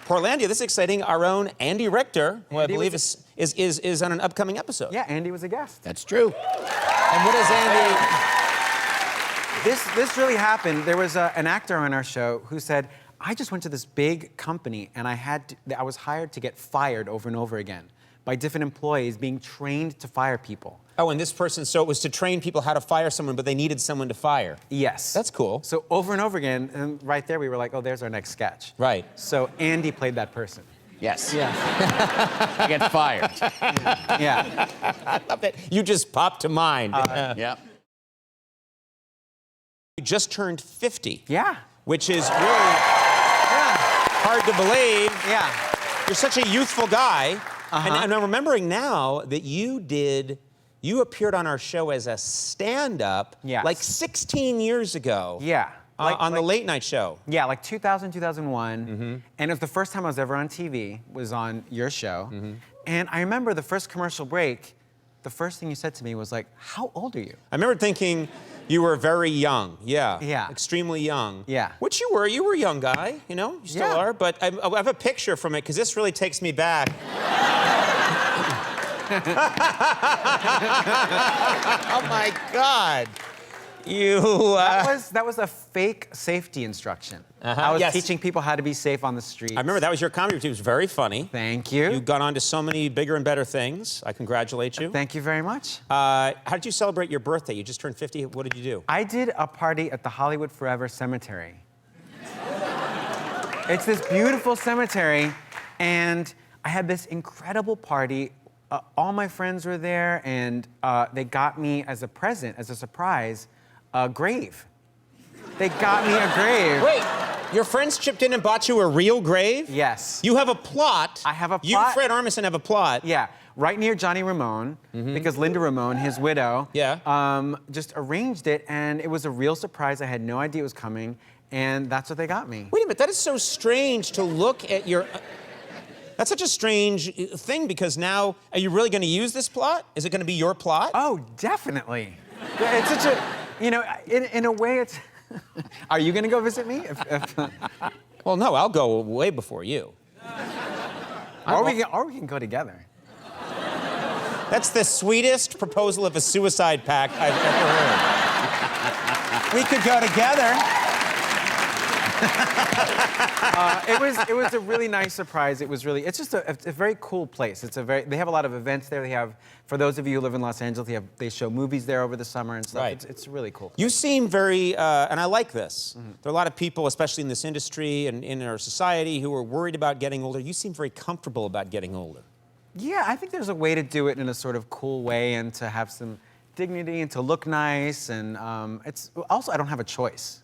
Portlandia, this is exciting. Our own Andy Richter, who I believe is on an upcoming episode. Yeah, Andy was a guest. That's true. And what does Andy... This really happened. There was an actor on our show who said, I just went to this big company and I was hired to get fired over and over again by different employees being trained to fire people. Oh, and this person, so it was to train people how to fire someone, but they needed someone to fire. Yes. That's cool. So over and over again, and right there we were like, oh, there's our next sketch. Right. So Andy played that person. Yes. Yeah. I get fired. Yeah. I love that. You just popped to mind. Yeah. You just turned 50. Yeah. Which is really hard to believe. Yeah. You're such a youthful guy. And I'm remembering now that you appeared on our show as a stand-up like 16 years ago. Yeah. On the late night show. Yeah, like 2000, 2001. And it was the first time I was ever on TV, was on your show. And I remember the first commercial break, the first thing you said to me was like, how old are you? I remember thinking you were very young. Yeah. Yeah. Extremely young. Yeah. Which you were. You were a young guy, you know? You still Yeah. are. But I have a picture from it, because this really takes me back. Oh, my God. You, That was a fake safety instruction. I was Yes. teaching people how to be safe on the streets. I remember that was your comedy routine. It was very funny. Thank you. You've gone on to so many bigger and better things. I congratulate you. Thank you very much. How did you celebrate your birthday? You just turned 50. What did you do? I did a party at the Hollywood Forever Cemetery. It's this beautiful cemetery, and I had this incredible party. All my friends were there, and they got me as a present, as a surprise, a grave. They got me a grave. Wait, your friends chipped in and bought you a real grave? Yes. You have a plot. I have a You, plot. Fred Armisen, have a plot. Yeah, right near Johnny Ramone, because Linda Ramone, his widow, just arranged it, and it was a real surprise. I had no idea it was coming, and that's what they got me. Wait a minute, that is so strange to look at your... That's such a strange thing, because now, are you really going to use this plot? Is it going to be your plot? Oh, definitely. Yeah, it's such a, you know, in a way, it's. Are you gonna go visit me? Well, no, I'll go way before you. Or we can go together. That's the sweetest proposal of a suicide pact I've ever heard. We could go together. It was a really nice surprise. It's just a very cool place. They have a lot of events there. They have, for those of you who live in Los Angeles, they show movies there over the summer and stuff. Right. It's a really cool place. You seem very, and I like this. There are a lot of people, especially in this industry and in our society, who are worried about getting older. You seem very comfortable about getting older. Yeah, I think there's a way to do it in a sort of cool way and to have some dignity and to look nice. And it's also, I don't have a choice.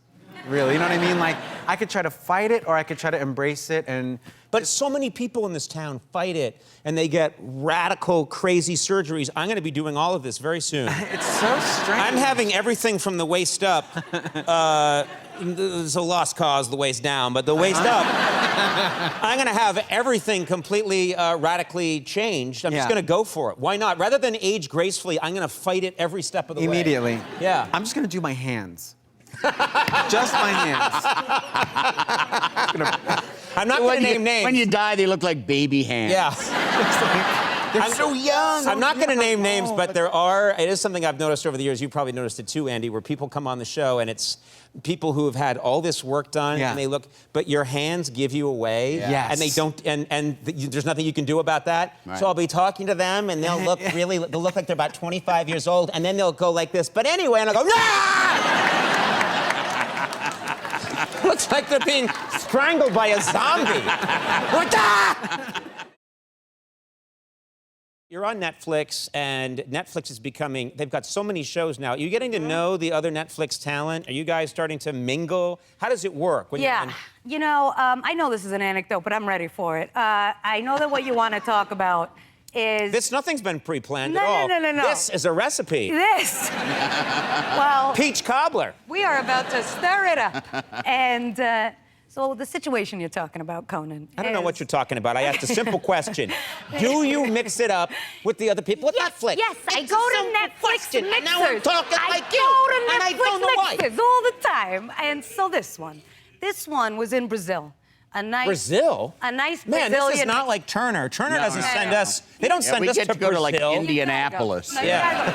Really, you know what I mean? Like, I could try to fight it or I could try to embrace it and... But so many people in this town fight it, and they get radical, crazy surgeries. I'm going to be doing all of this very soon. It's so strange. I'm having everything from the waist up. It's a lost cause, the waist down, but the waist up. I'm going to have everything completely radically changed. I'm just going to go for it. Why not? Rather than age gracefully, I'm going to fight it every step of the way. Immediately. Yeah. I'm just going to do my hands. Just my hands. I'm not going to name names. When you die, they look like baby hands. Yeah. They're so young. I'm not going to name names, but it is something I've noticed over the years. You probably noticed it too, Andy, where people come on the show and it's people who have had all this work done and they look, but your hands give you away. Yes. And they don't, and there's nothing you can do about that. Right. So I'll be talking to them and they'll look like they're about 25 years old and then they'll go like this. But anyway, and I'll go, "Ah!" Looks like they're being strangled by a zombie. You're on Netflix, and Netflix is becoming, they've got so many shows now. Are you getting to know the other Netflix talent? Are you guys starting to mingle? How does it work? When You know, I know this is an anecdote, but I'm ready for it. I know that what you want to talk about is... Nothing's been pre-planned No, at all. no. This is a recipe. This. Well... Peach cobbler. We are about to stir it up. And so the situation you're talking about, Conan, I don't know what you're talking about. I asked a simple question. Do you mix it up with the other people at Netflix? Yes, I go to Netflix mixers. And now I'm talking like you. I go to And I don't know why. Netflix mixers all the time. And so this one was in Brazil. A nice Brazil? A nice Man, Brazilian... this is not like Turner. Turner doesn't send us. They don't send we us get to go Brazil. to like Indianapolis. Yeah.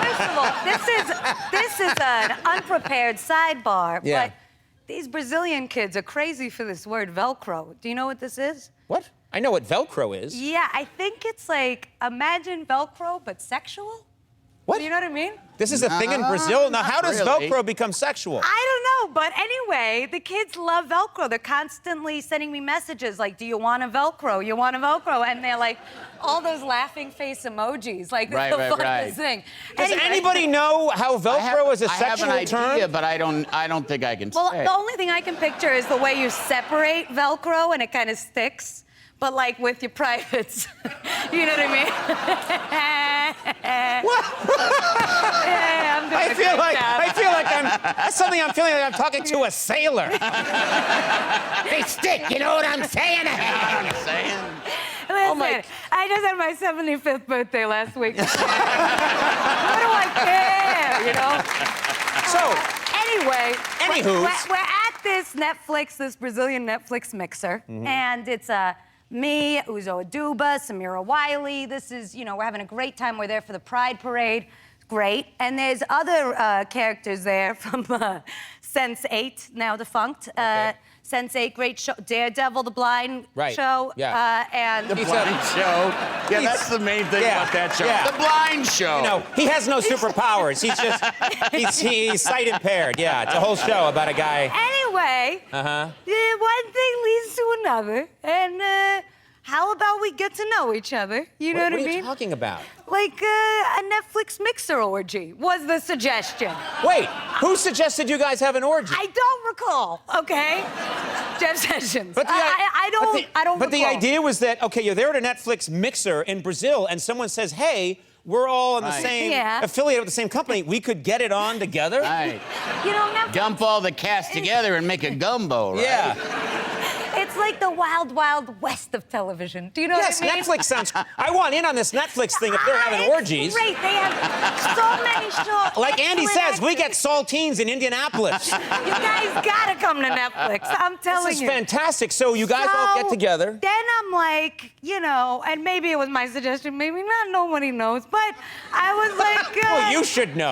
First of all, this is an unprepared sidebar. Yeah. But these Brazilian kids are crazy for this word Velcro. Do you know what this is? What? I know what Velcro is. Yeah, I think it's like, imagine Velcro, but sexual? What? Do you know what I mean? This is a thing in Brazil? Now, how does really. Velcro become sexual? I don't know, but anyway, the kids love Velcro. They're constantly sending me messages like, do you want a Velcro? You want a Velcro? And they're like, all those laughing face emojis. Like, Right, the right, funniest right. thing. Does Anyway. anybody know how Velcro is a I sexual have an term? idea, but I don't think I can Well, say. the only thing I can picture is the way you separate Velcro and it kind of sticks, but like with your privates. You know what I mean? Yeah, I'm doing I a feel great like job. that's something I'm feeling like I'm talking to a sailor. They stick, you know what I'm saying? I'm saying. Listen, I just had my 75th birthday last week. What do I care, you know? So, Anyway, Anywho's. we're at this Brazilian Netflix mixer, and it's me, Uzo Aduba, Samira Wiley. This is, you know, we're having a great time. We're there for the Pride Parade. Great. And there's other characters there from Sense8, now defunct. Sense8, great show. Daredevil, the blind show. Yeah. And The blind show. Yeah, that's the main thing about that show. Yeah. The blind show. You know, he has no superpowers. He's just, he's sight impaired. Yeah, it's a whole show about a guy. Anyway, one thing leads to another, and how about we get to know each other? You know what I mean? What are you talking about? Like a Netflix mixer orgy was the suggestion. Wait, who suggested you guys have an orgy? I don't recall. Okay, Jeff Sessions. But I don't. But the recall. idea was that, okay, you're there at a Netflix mixer in Brazil, and someone says, hey, we're all in the same, affiliated with the same company. We could get it on together. Right. You know, Netflix, Dump all the cast together and make a gumbo, right? Yeah. it's like the wild, wild west of television. Do you know Yes, what I mean? Netflix sounds. I want in on this Netflix thing if they're having It's orgies. Great, they have so many shows. Like Andy Excellent says, we get actors. saltines in Indianapolis. You guys gotta come to Netflix. I'm telling This is you. fantastic. So you guys all get together. Then I'm like, you know, and maybe it was my suggestion, maybe not. Nobody knows, but I was like, Well, you should know.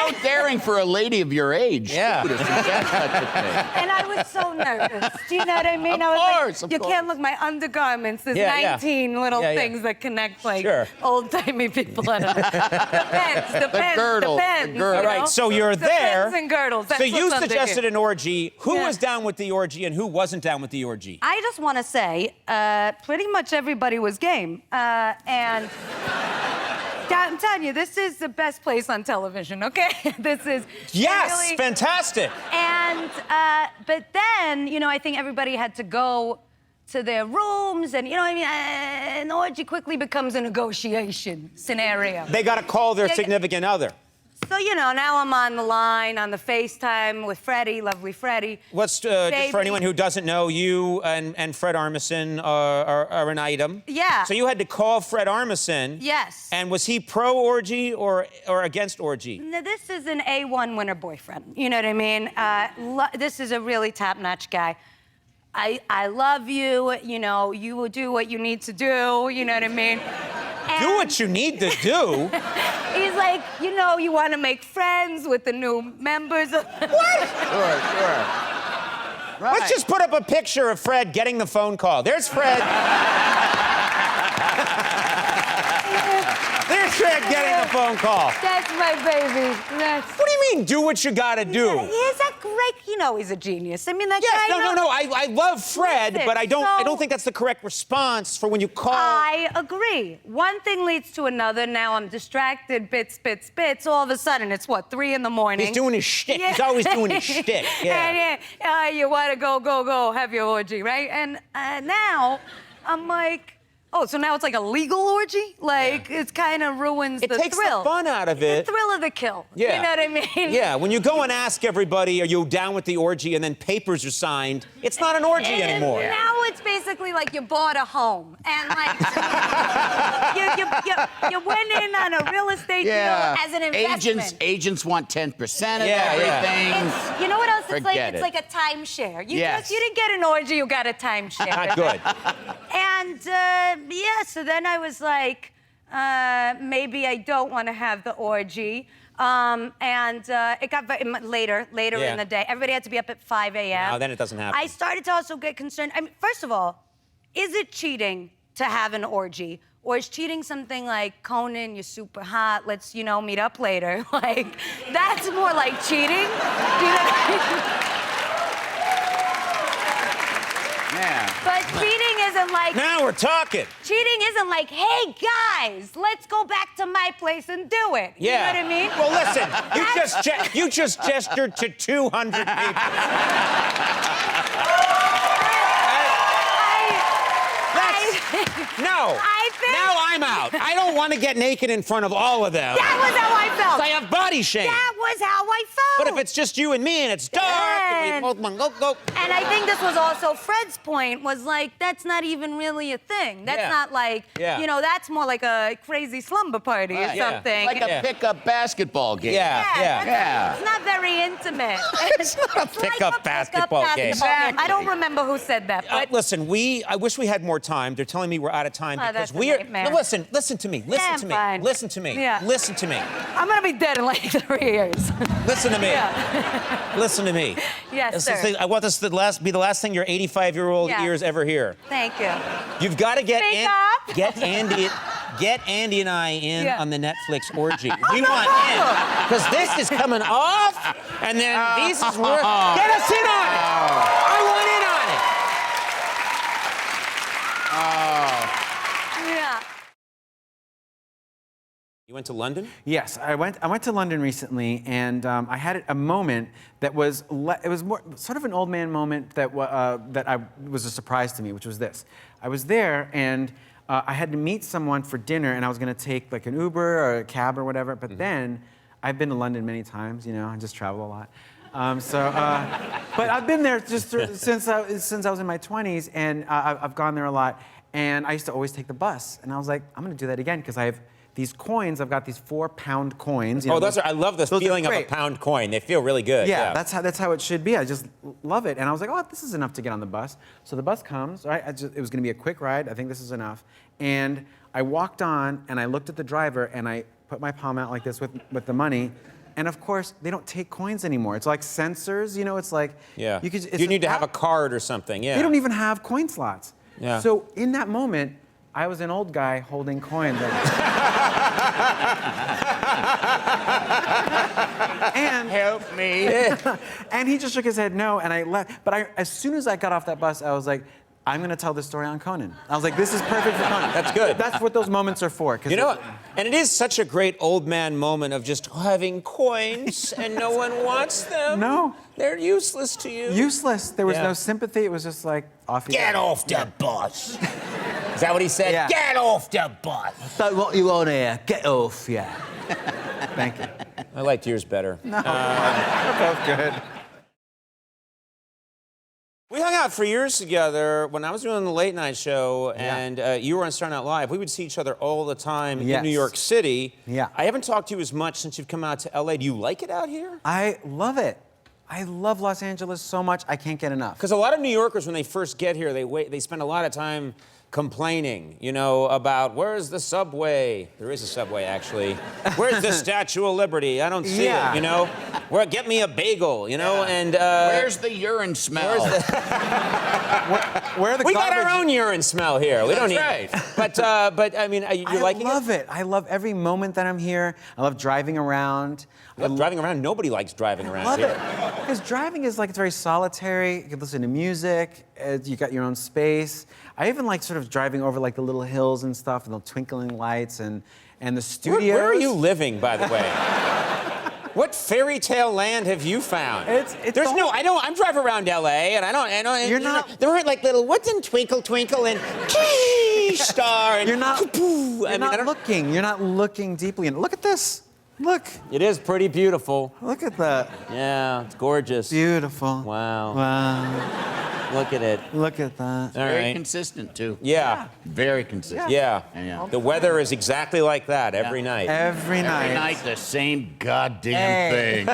So daring for a lady of your age. Yeah. too, to suggest such a thing. and I was so nervous. Do you know what I mean? Of I was course, like, of you can't look my undergarments. There's 19 little things that connect like old-timey people. I don't know. The pens, girdle, the pens. the girdle. All right, so you're the there. pens and girdles. So That's you what's I'm suggested thinking. an orgy. Who Yeah. was down with the orgy and who wasn't down with the orgy? I just want to say, pretty much everybody was game. And I'm telling you, this is the best place on television, okay? This is Yes, really... fantastic. And, but then, you know, I think everybody had to go to their rooms, and, you know what I mean? An orgy quickly becomes a negotiation scenario. They got to call their significant other. So, you know, now I'm on the line, on the FaceTime with Freddie, lovely Freddie. What's just for anyone who doesn't know, you and Fred Armisen are an item. Yeah. So you had to call Fred Armisen. Yes. And was he pro orgy or against orgy? Now, this is an A1 winner boyfriend. You know what I mean? This is a really top-notch guy. I love you. You know, you will do what you need to do. You know what I mean? Do what you need to do. He's like, you know, you want to make friends with the new members of... What? Sure. Right. Let's just put up a picture of Fred getting the phone call. There's Fred. There's Fred getting the phone call. That's my baby. What do you mean, do what you gotta do? He's a great... You know he's a genius. I mean, that Yes, guy... no. I love Fred, Listen, but I don't think that's the correct response for when you call. I agree. One thing leads to another. Now I'm distracted, bits. All of a sudden, it's what, 3 in the morning? He's doing his shtick. Yeah. He's always doing his shtick. Yeah. And you want to go, have your orgy, right? And now I'm like, oh, so now it's like a legal orgy? Like, it kind of ruins It the takes thrill. the fun out of it. The thrill of the kill. Yeah. You know what I mean? Yeah, when you go and ask everybody, are you down with the orgy, and then papers are signed, it's not an orgy And anymore. Now it's basically like you bought a home, and like you went in on a real estate deal as an investment. Agents want 10% of Yeah, everything. You know what else it's like? Forget It's it. like a timeshare. You Yes. you didn't get an orgy, you got a timeshare. Not good. And so then I was like, maybe I don't want to have the orgy. It got later in the day. Everybody had to be up at 5 a.m. No, then it doesn't happen. I started to also get concerned. I mean, first of all, is it cheating to have an orgy? Or is cheating something like, Conan, you're super hot, let's, you know, meet up later? Like, that's more like cheating. Do you know what I mean? Yeah. But cheating isn't like... Now we're talking. Cheating isn't like, hey, guys, let's go back to my place and do it. Yeah. You know what I mean? Well, listen, you just gestured to 200 people. I No. think... Now time out. I don't want to get naked in front of all of them. That was how I felt. I have body shame. That was how I felt. But if it's just you and me and it's dark and we both want to go. And I think this was also Fred's point, was like, that's not even really a thing. That's not like, you know, that's more like a crazy slumber party or something. Like a pickup basketball game. Yeah. It's not very intimate. It's not a pickup basketball game. I don't remember who said that, but listen, I wish we had more time. They're telling me we're out of time because that's a we are. nightmare. No, listen to me. Listen to me. Fine. Listen to me. Yeah. Listen to me. I'm gonna be dead in like 3 years. Listen to me. Yeah. Listen to me. Yes, sir. I want this to be the last thing your 85-year-old ears ever hear. Thank you. You've got to get Speak up. Get Andy and I in on the Netflix orgy. We no want problem. in because this is coming off, and then these is worth. Get us in on it. I want in on it. Yeah. You went to London? Yes, I went to London recently, and I had a moment that was it was more sort of an old man moment that was a surprise to me, which was this. I was there, and I had to meet someone for dinner, and I was going to take like an Uber or a cab or whatever. But then, I've been to London many times. You know, I just travel a lot. But I've been there just since I was in my 20s, and I've gone there a lot. And I used to always take the bus, and I was like, I'm going to do that again because I have these coins. I've got these 4-pound coins. You know, I love the feeling of a pound coin. They feel really good. Yeah, that's how it should be. I just love it. And I was like, oh, this is enough to get on the bus. So the bus comes, right? It was going to be a quick ride. I think this is enough. And I walked on, and I looked at the driver, and I put my palm out like this with the money. And of course, they don't take coins anymore. It's like sensors, you know. It's like you need to have a card or something. Yeah. They don't even have coin slots. Yeah. So in that moment, I was an old guy holding coins. And help me. And he just shook his head no, and I left. But as soon as I got off that bus, I was like, I'm going to tell this story on Conan. I was like, this is perfect for Conan. That's good. That's what those moments are for. You know, and it is such a great old man moment of just having coins and no one wants them. No. They're useless to you. Useless. There was no sympathy. It was just like, off you Get go. off the bus. Is that what he said? Yeah. Get off the bus. That's what you want here. Get off, yeah. Thank you. I liked yours better. No, they're both good. We hung out for years together when I was doing the late night show, and you were on Saturday Night Live. We would see each other all the time in New York City. Yeah. I haven't talked to you as much since you've come out to LA. Do you like it out here? I love it. I love Los Angeles so much, I can't get enough. Because a lot of New Yorkers, when they first get here, they spend a lot of time complaining, you know, about where's the subway? There is a subway, actually. Where's the Statue of Liberty? I don't see it, you know? Get me a bagel, you know? And where's the urine smell? Where the we got our own urine smell here. We don't need. Right. But I mean, you're liking it? I love it. I love every moment that I'm here. I love driving around. Driving around? Nobody likes driving around Love here. it. Because driving is like, it's very solitary. You can listen to music. You got your own space. I even like sort of driving over like the little hills and stuff and the twinkling lights and the studios. Where are you living, by the way? What fairy tale land have you found? There's no. I'm driving around LA, and I don't. You're not. There aren't like little. What's in Twinkle Twinkle and Star and You're not. You're not looking. You're not looking deeply. And look at this. Look. It is pretty beautiful. Look at that. Yeah, it's gorgeous. Beautiful. Wow. Wow. Look at it. Look at that. All Very right. consistent, too. Yeah. Very consistent. Yeah. Yeah. The weather is exactly like that every night. Every night. Every night, the same goddamn thing.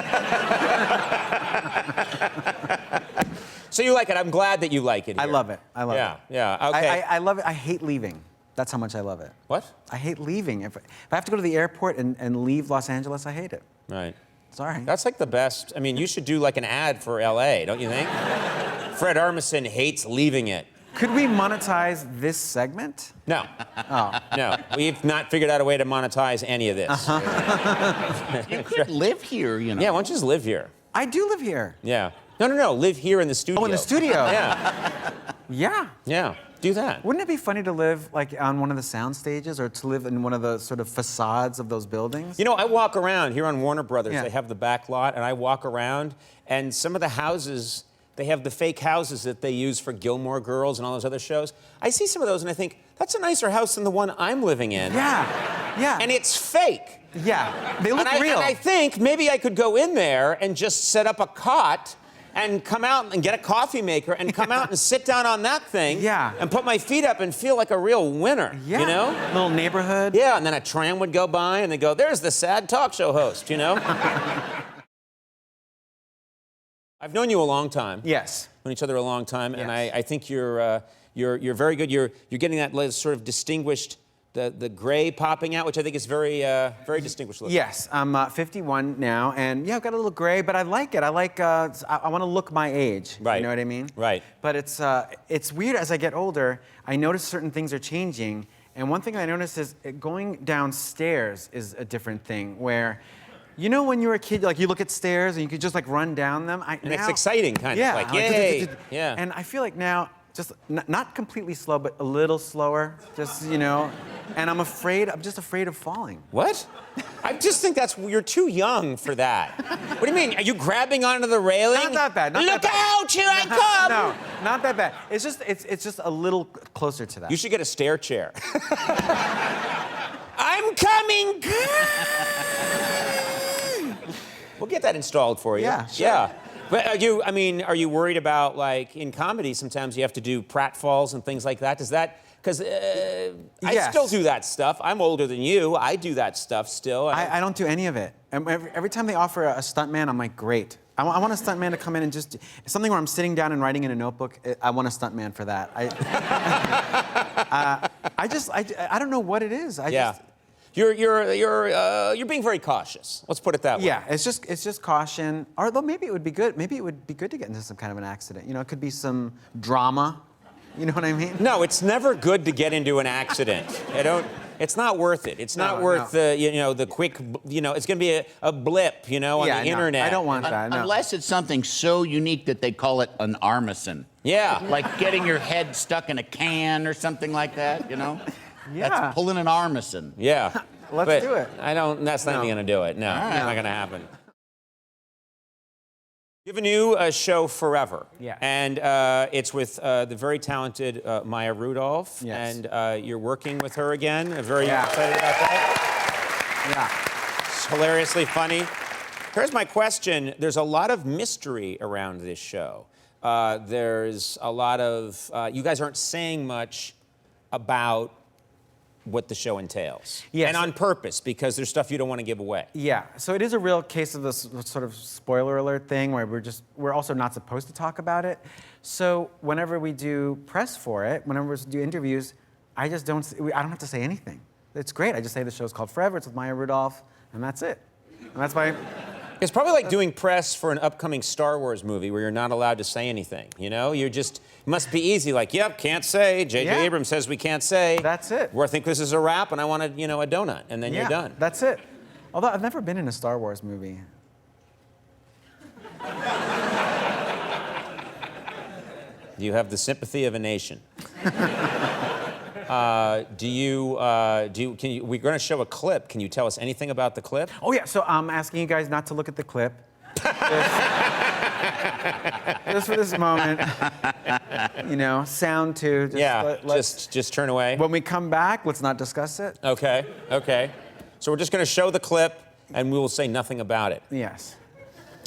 So you like it. I'm glad that you like it here. I love it. I love it. Yeah. Okay. I love it. I hate leaving. That's how much I love it. What? I hate leaving. If I have to go to the airport and leave Los Angeles, I hate it. Right. Sorry. That's like the best. I mean, you should do like an ad for LA, don't you think? Fred Armisen hates leaving it. Could we monetize this segment? No. Oh. No. We've not figured out a way to monetize any of this. You could live here, you know. Yeah, why don't you just live here? I do live here. Yeah. No. Live here in the studio. Oh, in the studio? Yeah. Yeah. Yeah. Do that. Wouldn't it be funny to live like on one of the sound stages or to live in one of the sort of facades of those buildings? You know, I walk around here on Warner Brothers. Yeah. They have the back lot, and I walk around, and some of the houses, they have the fake houses that they use for Gilmore Girls and all those other shows. I see some of those, and I think, that's a nicer house than the one I'm living in. Yeah. And it's fake. Yeah. They look and real. And I think maybe I could go in there and just set up a cot and come out and get a coffee maker and come out and sit down on that thing. Yeah. And put my feet up and feel like a real winner. Yeah. You know? Little neighborhood. Yeah, and then a tram would go by and they go, there's the sad talk show host, you know? I've known you a long time. Yes. Known each other a long time, and Yes. I think you're very good. You're getting that sort of distinguished, the gray popping out, which I think is very distinguished looking. Yes, I'm 51 now, and yeah, I've got a little gray, but I like it. I like, I want to look my age. Right. You know what I mean? Right. But it's weird as I get older, I notice certain things are changing, and one thing I noticed is going downstairs is a different thing, where, you know when you were a kid, like you look at stairs and you could just like run down them? And it's exciting, kind of, yeah, like, yay. Yeah. And I feel like now, just not completely slow, but a little slower, just, you know, and I'm just afraid of falling. What? I just think you're too young for that. What do you mean? Are you grabbing onto the railing? Not that bad. Not Look that bad. out! Here I come! No, not that bad. It's just a little closer to that. You should get a stair chair. I'm coming! We'll get that installed for you. Yeah, sure. Yeah. But are you worried about, like, in comedy, sometimes you have to do pratfalls and things like that? Does that, because I Yes. still do that stuff. I'm older than you. I do that stuff still. I don't do any of it. And every time they offer a stuntman, I'm like, great. I want a stuntman to come in and just something where I'm sitting down and writing in a notebook. I want a stuntman for that. I don't know what it is. You're being very cautious. Let's put it that way. Yeah, it's just caution. Although maybe it would be good. Maybe it would be good to get into some kind of an accident. You know, it could be some drama. You know what I mean? No, it's never good to get into an accident. It's not worth it. It's not worth the quick. It's going to be a blip. On the internet. I don't want that. No. Unless it's something so unique that they call it an Armisen. Yeah. Like getting your head stuck in a can or something like that. Yeah. That's pulling an Armisen. Yeah. Let's do it. That's not even going to do it. No, it's not going to happen. You have a new show, Forever. Yeah. And it's with the very talented Maya Rudolph. Yes. And you're working with her again. Very excited about that. Yeah. It's hilariously funny. Here's my question. There's a lot of mystery around this show. There's a lot of... you guys aren't saying much about what the show entails. Yes. And on purpose, because there's stuff you don't want to give away. Yeah, so it is a real case of this sort of spoiler alert thing where we're also not supposed to talk about it. So whenever we do press for it, whenever we do interviews, I don't have to say anything. It's great. I just say the show's called Forever. It's with Maya Rudolph, and that's it. And that's why. It's probably like doing press for an upcoming Star Wars movie where you're not allowed to say anything. It must be easy. Like, yep, can't say. J.J. Abrams says we can't say. That's it. Or I think this is a wrap, and I want a donut, and then you're done. That's it. Although I've never been in a Star Wars movie. You have the sympathy of a nation. We're going to show a clip. Can you tell us anything about the clip? Oh yeah, so I'm asking you guys not to look at the clip. Just for this moment. Sound too. Just turn away. When we come back, let's not discuss it. Okay. So we're just going to show the clip, and we will say nothing about it. Yes.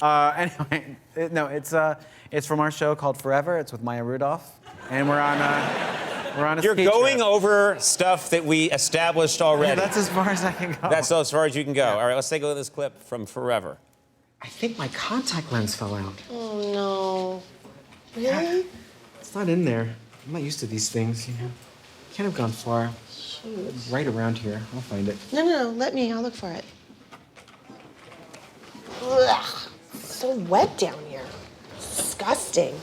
Anyway, it's from our show called Forever. It's with Maya Rudolph, and we're on a You're ski going trip. over stuff that we established already. Yeah, that's as far as I can go. That's as far as you can go. All right, let's take a look at this clip from Forever. I think my contact lens fell out. Oh, no. Really? It's not in there. I'm not used to these things, Can't have gone far. Shoot. Right around here. I'll find it. No. Let me. I'll look for it. Ugh. It's so wet down here. Disgusting.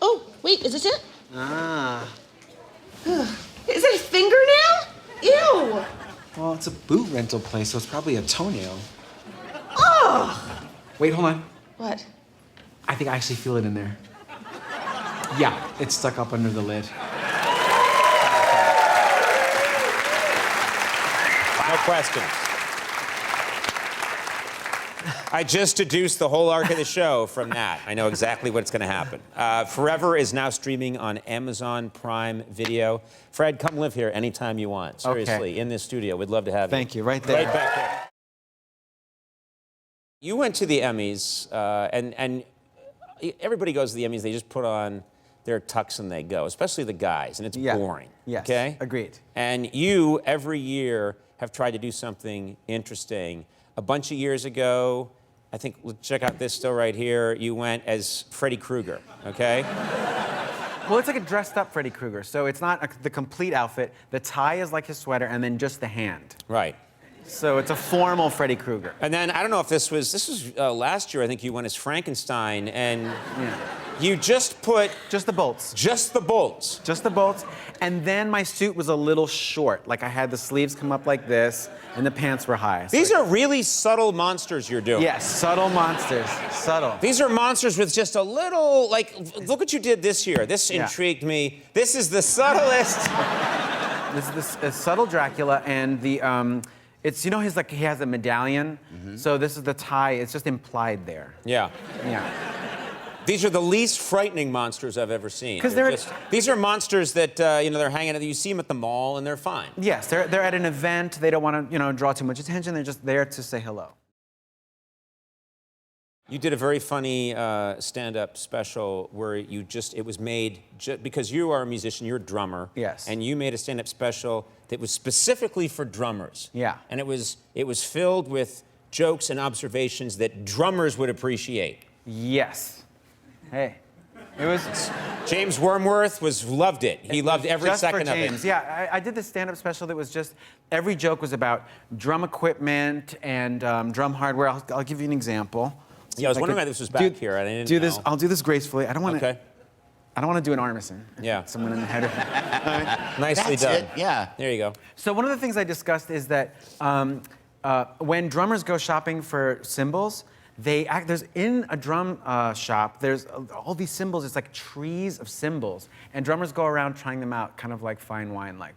Oh, wait. Is this it? Ah. Is it a fingernail? Ew. Well, it's a boot rental place, so it's probably a toenail. Oh. Wait, hold on. What? I think I actually feel it in there. Yeah, it's stuck up under the lid. No questions. I just deduced the whole arc of the show from that. I know exactly what's going to happen. Forever is now streaming on Amazon Prime Video. Fred, come live here anytime you want. Seriously, in this studio. We'd love to have you. Thank you. Right there. Right back there. You went to the Emmys, and everybody goes to the Emmys. They just put on their tux and they go, especially the guys, and it's boring. Yes. Okay? Agreed. And you, every year, have tried to do something interesting. A bunch of years ago, I think, check out this still right here, you went as Freddy Krueger, okay? Well, it's like a dressed up Freddy Krueger, so it's not the complete outfit. The tie is like his sweater, and then just the hand. Right. So it's a formal Freddy Krueger. And then, I don't know if this was last year, I think you went as Frankenstein, and you just put... Just the bolts. Just the bolts. Just the bolts. And then my suit was a little short. Like I had the sleeves come up like this, and the pants were high. So These are really subtle monsters you're doing. Yes, subtle monsters. Subtle. These are monsters with just a little, like, look what you did this year. This intrigued me. This is the subtlest. This is subtle Dracula, and the, it's, you know, his, like, he has a medallion. So this is the tie. It's just implied there. Yeah. Yeah. These are the least frightening monsters I've ever seen. 'Cause these are monsters that, you know, they're hanging out. You see them at the mall, and they're fine. Yes, they're at an event. They don't want to, you know, draw too much attention. They're just there to say hello. You did a very funny stand-up special where you just, it was made, because you are a musician, you're a drummer. Yes. And you made a stand-up special that was specifically for drummers. Yeah. And it was filled with jokes and observations that drummers would appreciate. Yes. Hey, it was... James Wormworth loved it. He loved every second of it. Yeah, I did this stand-up special that was just, every joke was about drum equipment and drum hardware. I'll give you an example. Yeah, I was wondering why this was back here. I didn't know. I'll do this gracefully. I don't want to. Okay. I don't want to do an Armisen. Yeah. Someone in the head. Nicely That's done. it, yeah. There you go. So one of the things I discussed is that when drummers go shopping for cymbals, there's in a drum shop, there's all these cymbals. It's like trees of cymbals, and drummers go around trying them out, kind of like fine wine, like.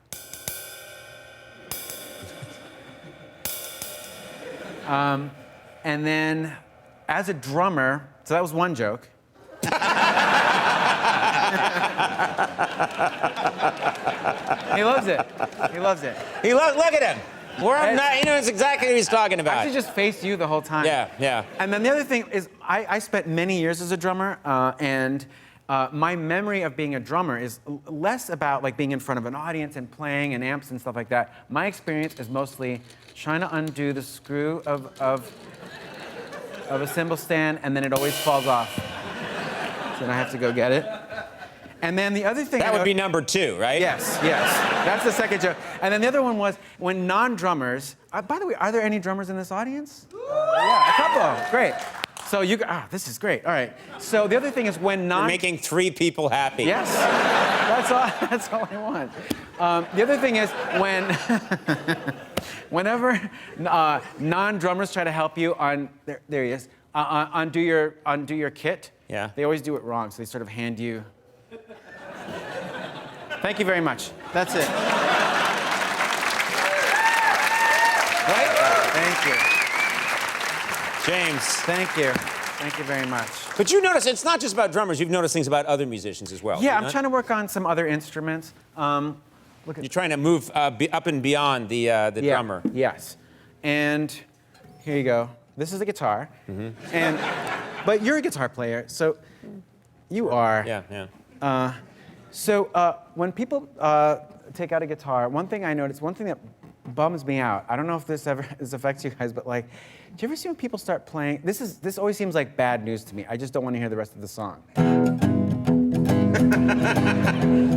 And then, as a drummer, so that was one joke. He loves it. He loves it. Look at him. He knows exactly what he's talking about. I actually just faced you the whole time. Yeah, yeah. And then the other thing is, I spent many years as a drummer, and my memory of being a drummer is less about like being in front of an audience and playing and amps and stuff like that. My experience is mostly trying to undo the screw of a cymbal stand, and then it always falls off. So then I have to go get it. And then the other thing... That would be number 2, right? Yes, yes. That's the second joke. And then the other one was when non-drummers... by the way, are there any drummers in this audience? Yeah, a couple. Great. So this is great. All right. So the other thing is when You're making 3 people happy. Yes. That's all I want. The other thing is whenever non-drummers try to help you on... There he is. Undo your kit. Yeah. They always do it wrong, so they sort of hand you... Thank you very much. That's it. Right? Thank you. James. Thank you. Thank you very much. But you notice it's not just about drummers. You've noticed things about other musicians as well. Yeah, I'm trying to work on some other instruments. You're trying to move up and beyond the drummer. Yes. And here you go. This is a guitar. But you're a guitar player, so you are. Yeah, yeah. So when people take out a guitar, one thing I notice, one thing that bums me out, I don't know if this affects you guys, but like, do you ever see when people start playing, this always seems like bad news to me. I just don't want to hear the rest of the song.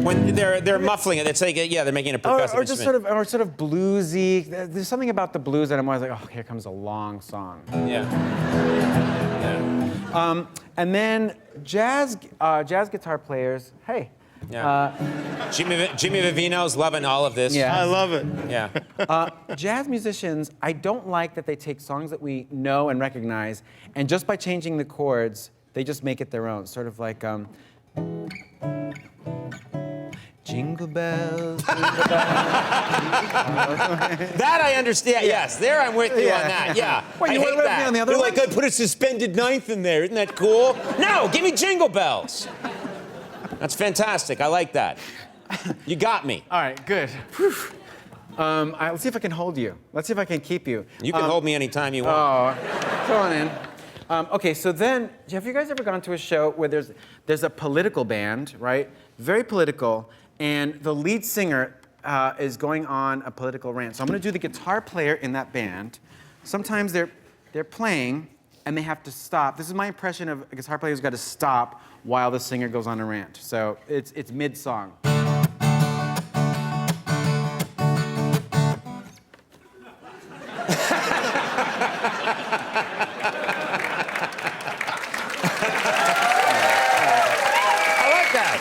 When they're muffling it, it's like, yeah, they're making a percussive or just instrument. sort of bluesy. There's something about the blues that I'm always like, oh, here comes a long song. Yeah. And then jazz guitar players, hey. Yeah. Jimmy Vivino's loving all of this. Yeah. I love it. Yeah. Jazz musicians, I don't like that they take songs that we know and recognize, and just by changing the chords, they just make it their own. Sort of like Jingle bells, jingle That I understand. Yes, there I'm with you on that. Yeah. Wait, you I weren't hate with me that. on the other You're one? like, I put a suspended ninth in there. Isn't that cool? No, give me Jingle Bells. That's fantastic. I like that. You got me. All right, good. Let's see if I can hold you. Let's see if I can keep you. You can hold me anytime you want. Oh, come on in. Okay, so then, have you guys ever gone to a show where there's a political band, right? Very political, and the lead singer is going on a political rant. So I'm going to do the guitar player in that band. Sometimes they're playing and they have to stop. This is my impression of a guitar player who's got to stop while the singer goes on a rant. So it's mid-song.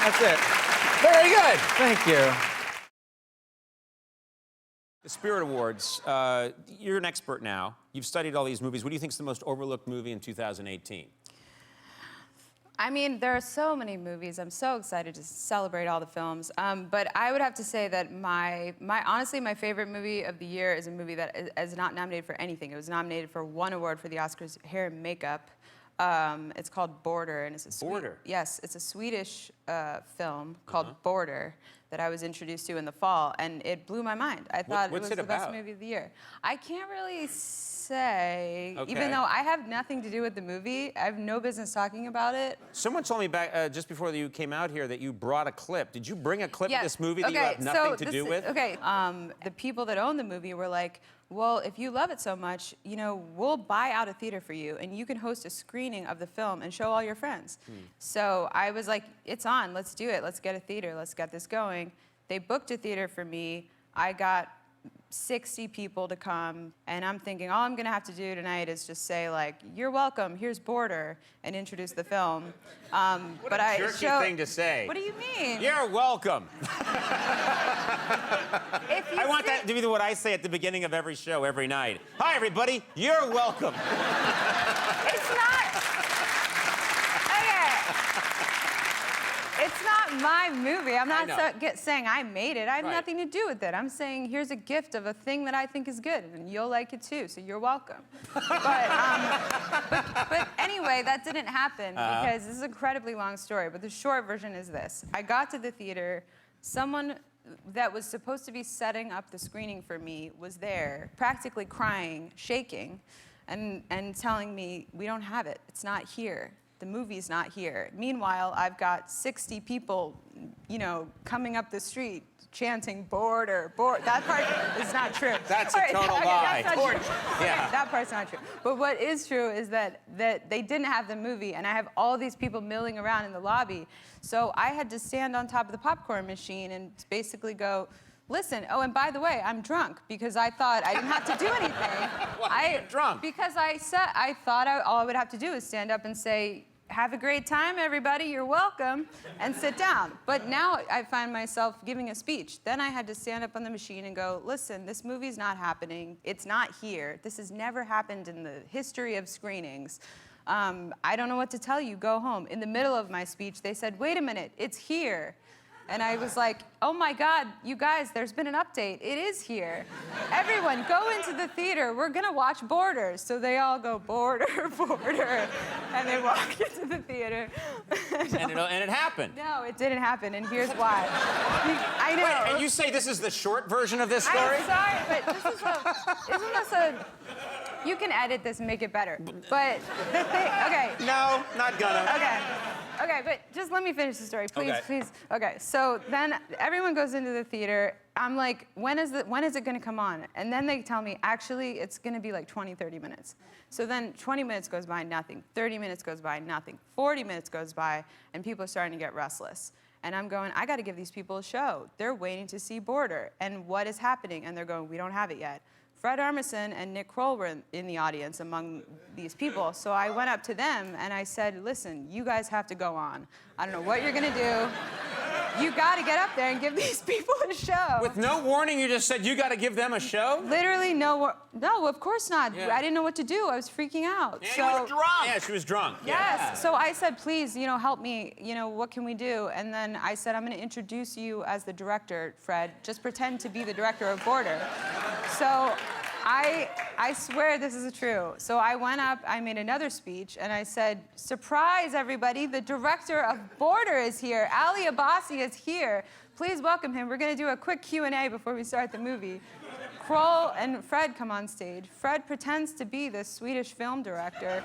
That's it. Very good. Thank you. The Spirit Awards, you're an expert now. You've studied all these movies. What do you think is the most overlooked movie in 2018? I mean, there are so many movies. I'm so excited to celebrate all the films. But I would have to say that honestly, my favorite movie of the year is a movie that is not nominated for anything. It was nominated for one award for the Oscars, hair and makeup. It's called Border, and it's a Border? Yes, it's a Swedish film called Border that I was introduced to in the fall, and it blew my mind. I thought it was the best movie of the year. I can't really say, even though I have nothing to do with the movie, I have no business talking about it. Someone told me back just before you came out here that you brought a clip. Did you bring a clip of this movie that you have nothing to do with? Okay, the people that own the movie were like, well, if you love it so much, you know, we'll buy out a theater for you, and you can host a screening of the film and show all your friends. So I was like, it's on, let's do it. Let's get a theater, let's get this going. They booked a theater for me. I got 60 people to come, and I'm thinking all I'm gonna have to do tonight is just say like, you're welcome, here's Border, and introduce the film. What a jerky thing to say. What do you mean? You're welcome. I want that to be what I say at the beginning of every show, every night. Hi, everybody, you're welcome. It's not. Okay. It's not my movie. I'm not saying I made it. I have nothing to do with it. I'm saying here's a gift of a thing that I think is good, and you'll like it too, so you're welcome. But anyway, that didn't happen because this is an incredibly long story, but the short version is this. I got to the theater, someone that was supposed to be setting up the screening for me was there, practically crying, shaking, and telling me, we don't have it, it's not here. The movie's not here. Meanwhile, I've got 60 people, you know, coming up the street chanting Border, Border. That part is not true. That's a total lie. That's not true. Okay, that part's not true. But what is true is that they didn't have the movie, and I have all these people milling around in the lobby. So I had to stand on top of the popcorn machine and basically go, listen, oh, and by the way, I'm drunk because I thought I didn't have to do anything. Why are you drunk? Because I thought all I would have to do is stand up and say, have a great time, everybody, you're welcome, and sit down. But now I find myself giving a speech. Then I had to stand up on the machine and go, listen, this movie's not happening. It's not here. This has never happened in the history of screenings. I don't know what to tell you, go home. In the middle of my speech, they said, wait a minute, it's here. And I was like, oh my God, you guys, there's been an update. It is here. Everyone, go into the theater. We're gonna watch Border. So they all go, Border, Border. And they walk into the theater. And it happened. No, it didn't happen, and here's why. I know. Wait, and you say this is the short version of this story? I'm sorry, but isn't this a, you can edit this and make it better. But the thing, okay. No, not gonna. Okay, but just let me finish the story, please, Okay. please. Okay, so then everyone goes into the theater. I'm like, when is it gonna come on? And then they tell me, actually, it's gonna be like 20, 30 minutes. So then 20 minutes goes by, nothing. 30 minutes goes by, nothing. 40 minutes goes by, and people are starting to get restless. And I'm going, I gotta give these people a show. They're waiting to see Border. And what is happening? And they're going, we don't have it yet. Fred Armisen and Nick Kroll were in the audience among these people. So I went up to them and I said, listen, you guys have to go on. I don't know what you're gonna do. You got to get up there and give these people a show. With no warning, you just said you got to give them a show? Literally no, of course not. Yeah. I didn't know what to do. I was freaking out. She was drunk. Yeah, she was drunk. Yes. Yeah. So I said, please, help me. What can we do? And then I said, I'm going to introduce you as the director, Fred. Just pretend to be the director of Border. So I swear this is true. So I went up, I made another speech, and I said, surprise, everybody, the director of Border is here. Ali Abbasi is here. Please welcome him. We're going to do a quick Q&A before we start the movie. Kroll and Fred come on stage. Fred pretends to be the Swedish film director.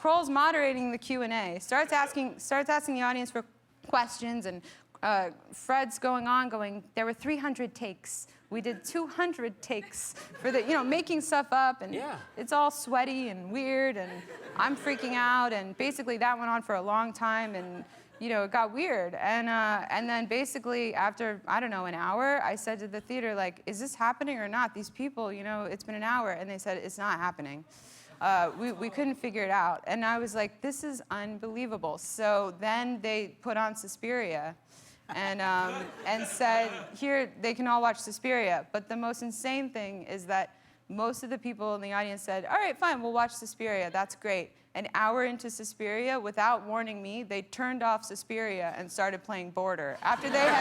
Kroll's moderating the Q&A. Starts asking the audience for questions, and Fred's going, there were 300 takes. We did 200 takes for making stuff up, and it's all sweaty and weird, and I'm freaking out, and basically that went on for a long time, and it got weird, and then basically after, I don't know, an hour, I said to the theater, like, is this happening or not? These people, it's been an hour, and they said, it's not happening. We couldn't figure it out, and I was like, this is unbelievable. So then they put on Suspiria, and said, here, they can all watch Suspiria. But the most insane thing is that most of the people in the audience said, all right, fine, we'll watch Suspiria, that's great. An hour into Suspiria, without warning me, they turned off Suspiria and started playing Border. After they had...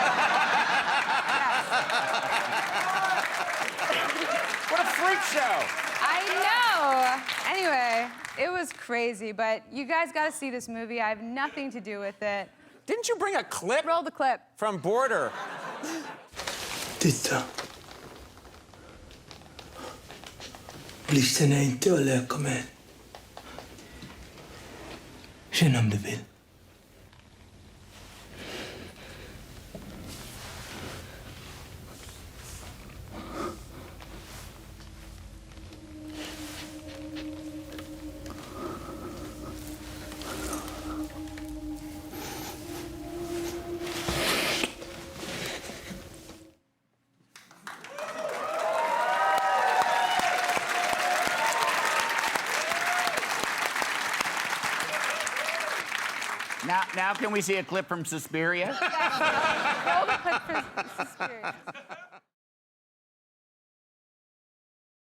What a freak show! I know! Anyway, it was crazy, but you guys gotta see this movie. I have nothing to do with it. Didn't you bring a clip? Roll the clip. From Border. Titta. Polisen är inte att leka med. Känn om du vill. Now can we see a clip from Suspiria? Roll the clip for Suspiria.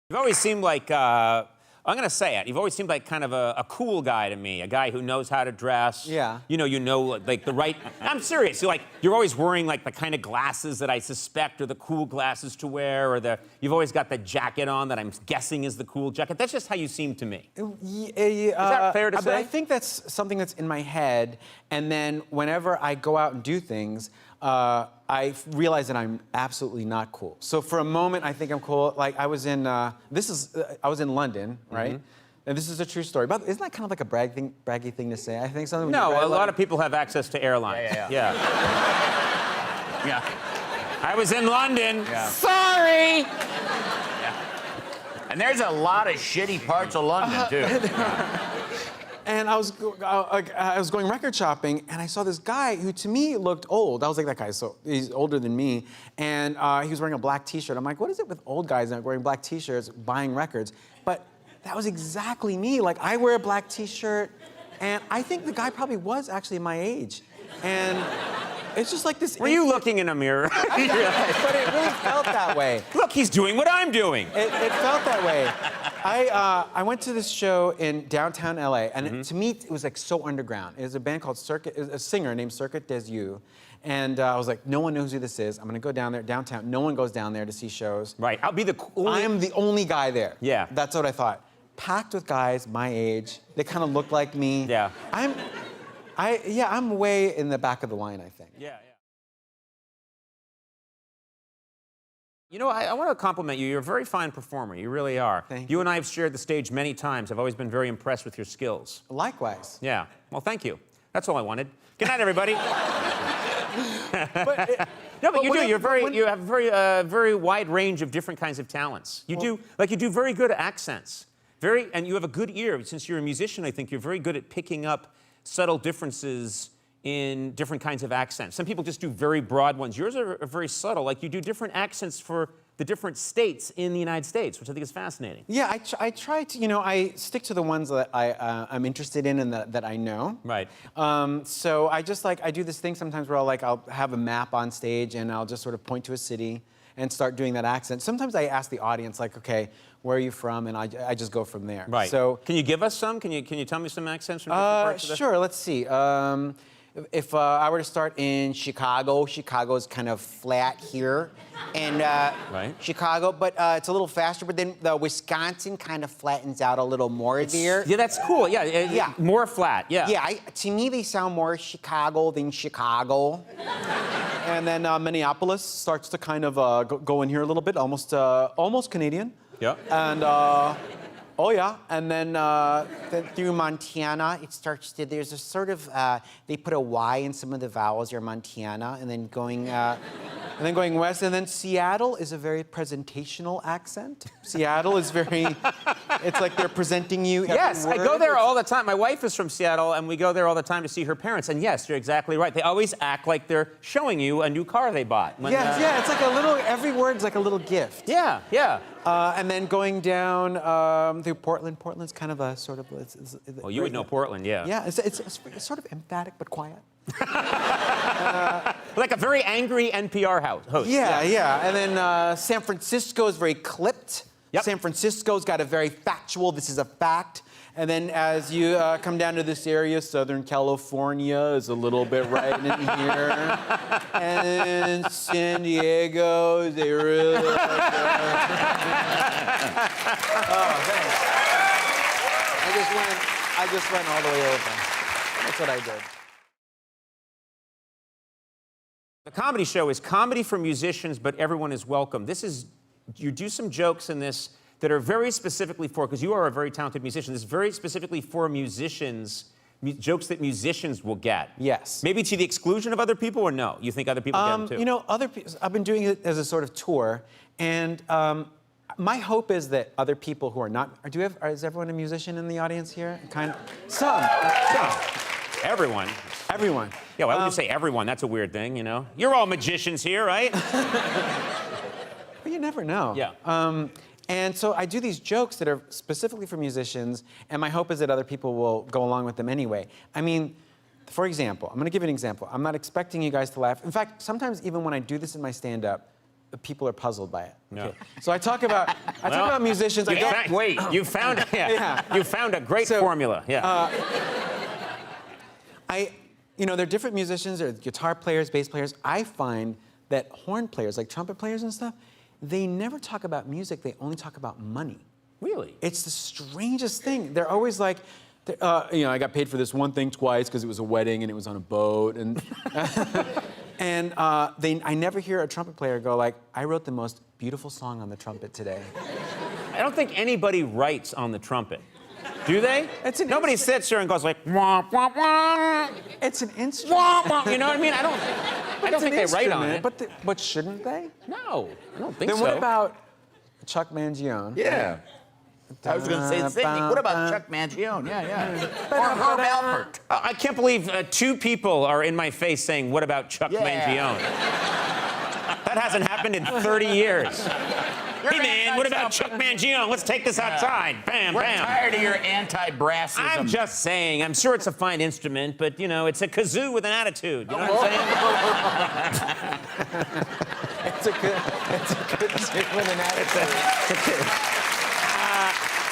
You've always seemed like, I'm going to say it, you've always seemed like kind of a cool guy to me, a guy who knows how to dress. Yeah. Like the right, I'm serious, you're always wearing like the kind of glasses that I suspect are the cool glasses to wear, or you've always got the jacket on that I'm guessing is the cool jacket. That's just how you seem to me. Is that fair to say? But I think that's something that's in my head, and then whenever I go out and do things, I realize that I'm absolutely not cool. So for a moment, I think I'm cool. Like I was in London, right? Mm-hmm. And this is a true story. But isn't that kind of like a braggy thing to say? I think something. No, a lot of people have access to airlines. Yeah. I was in London. Yeah. Sorry. Yeah. And there's a lot of shitty parts of London too. And I was going record shopping, and I saw this guy who, to me, looked old. I was like, that guy, so he's older than me. And he was wearing a black T-shirt. I'm like, what is it with old guys that are wearing black T-shirts, buying records? But that was exactly me. Like, I wear a black T-shirt, and I think the guy probably was actually my age. And it's just like this. Were you looking in a mirror? But it really felt that way. Look, he's doing what I'm doing. It felt that way. I went to this show in downtown LA, and to me, it was like so underground. It was a band called a singer named Circuit des Yeux. And I was like, no one knows who this is. I'm gonna go down there, downtown. No one goes down there to see shows. Right, I'll be the only... I am the only guy there. Yeah. That's what I thought. Packed with guys my age. They kind of look like me. Yeah. I'm way in the back of the line, I think. Yeah. You know, I want to compliment you. You're a very fine performer. You really are. Thank you. And I have shared the stage many times. I've always been very impressed with your skills. Likewise. Yeah. Well, thank you. That's all I wanted. Good night, everybody. But you do. You have a very wide range of different kinds of talents. You do very good accents. And you have a good ear. Since you're a musician, I think you're very good at picking up subtle differences in different kinds of accents. Some people just do very broad ones. Yours are very subtle. Like you do different accents for the different states in the United States, which I think is fascinating. Yeah, I try to, I stick to the ones that I'm interested in and that I know. Right. So I do this thing sometimes where I'll have a map on stage and I'll just sort of point to a city and start doing that accent. Sometimes I ask the audience, like, okay, where are you from? And I just go from there. Right. So can you give us some? Can you tell me some accents from different parts of the... Sure, let's see. If I were to start in Chicago, Chicago's kind of flat here, and right. Chicago, but it's a little faster. But then the Wisconsin kind of flattens out a little more there. Yeah, that's cool. Yeah, yeah, more flat. Yeah. Yeah, to me they sound more Chicago than Chicago. And then Minneapolis starts to kind of go in here a little bit, almost Canadian. Yeah. And oh yeah, and then through Montana, it starts to. There's a sort of they put a Y in some of the vowels. Or Montana, and then going west, and then Seattle is a very presentational accent. Seattle is very. It's like they're presenting you. Every Yes, word. I go there all the time. My wife is from Seattle, and we go there all the time to see her parents. And yes, you're exactly right. They always act like they're showing you a new car they bought. When, Yeah, it's like a little. Every word's like a little gift. Yeah, yeah. And then going down through Portland. Portland's kind of a sort of. Oh, you would know Portland, yeah. Yeah, it's sort of emphatic but quiet. Like a very angry NPR host. Yeah. And then San Francisco is very clipped. Yep. San Francisco's got a very factual, this is a fact. And then as you come down to this area, Southern California is a little bit right in here. And San Diego, they really like Oh, thanks. I just went all the way over. That's what I did. The comedy show is comedy for musicians, but everyone is welcome. You do some jokes in this that are very specifically for, because you are a very talented musician, this is very specifically for musicians, jokes that musicians will get. Yes. Maybe to the exclusion of other people, or no? You think other people get them too? Other people, I've been doing it as a sort of tour, and my hope is that other people who are not, is everyone a musician in the audience here? Some. Everyone. Everyone. Yeah, why would you say everyone? That's a weird thing, You're all magicians here, right? But you never know. Yeah. And so I do these jokes that are specifically for musicians, and my hope is that other people will go along with them anyway. I mean, for example, I'm going to give you an example. I'm not expecting you guys to laugh. In fact, sometimes even when I do this in my stand-up, people are puzzled by it. No. Okay. So I talk about musicians. Wait, you found you found a great formula. Yeah. They're different musicians, they're guitar players, bass players. I find that horn players, like trumpet players and stuff, they never talk about music, they only talk about money. Really? It's the strangest thing. They're always like, I got paid for this one thing twice because it was a wedding and it was on a boat. And, I never hear a trumpet player go like, I wrote the most beautiful song on the trumpet today. I don't think anybody writes on the trumpet. Do they? Nobody sits there and goes like, wah, wah, wah. It's an instrument. Wah, wah. You know what I mean? I don't think they write on it. But shouldn't they? No, I don't think then so. Then what about Chuck Mangione? Yeah. I was going to say the same thing. What about Chuck Mangione? Yeah. Or Herb Alpert. I can't believe two people are in my face saying, what about Chuck Mangione? That hasn't happened in 30 years. Hey, man, what about Chuck Mangione? Let's take this outside. Bam, We're bam. tired of your anti-brassism. I'm just saying. I'm sure it's a fine instrument, but, it's a kazoo with an attitude. You know what I'm saying? It's a kazoo with an attitude.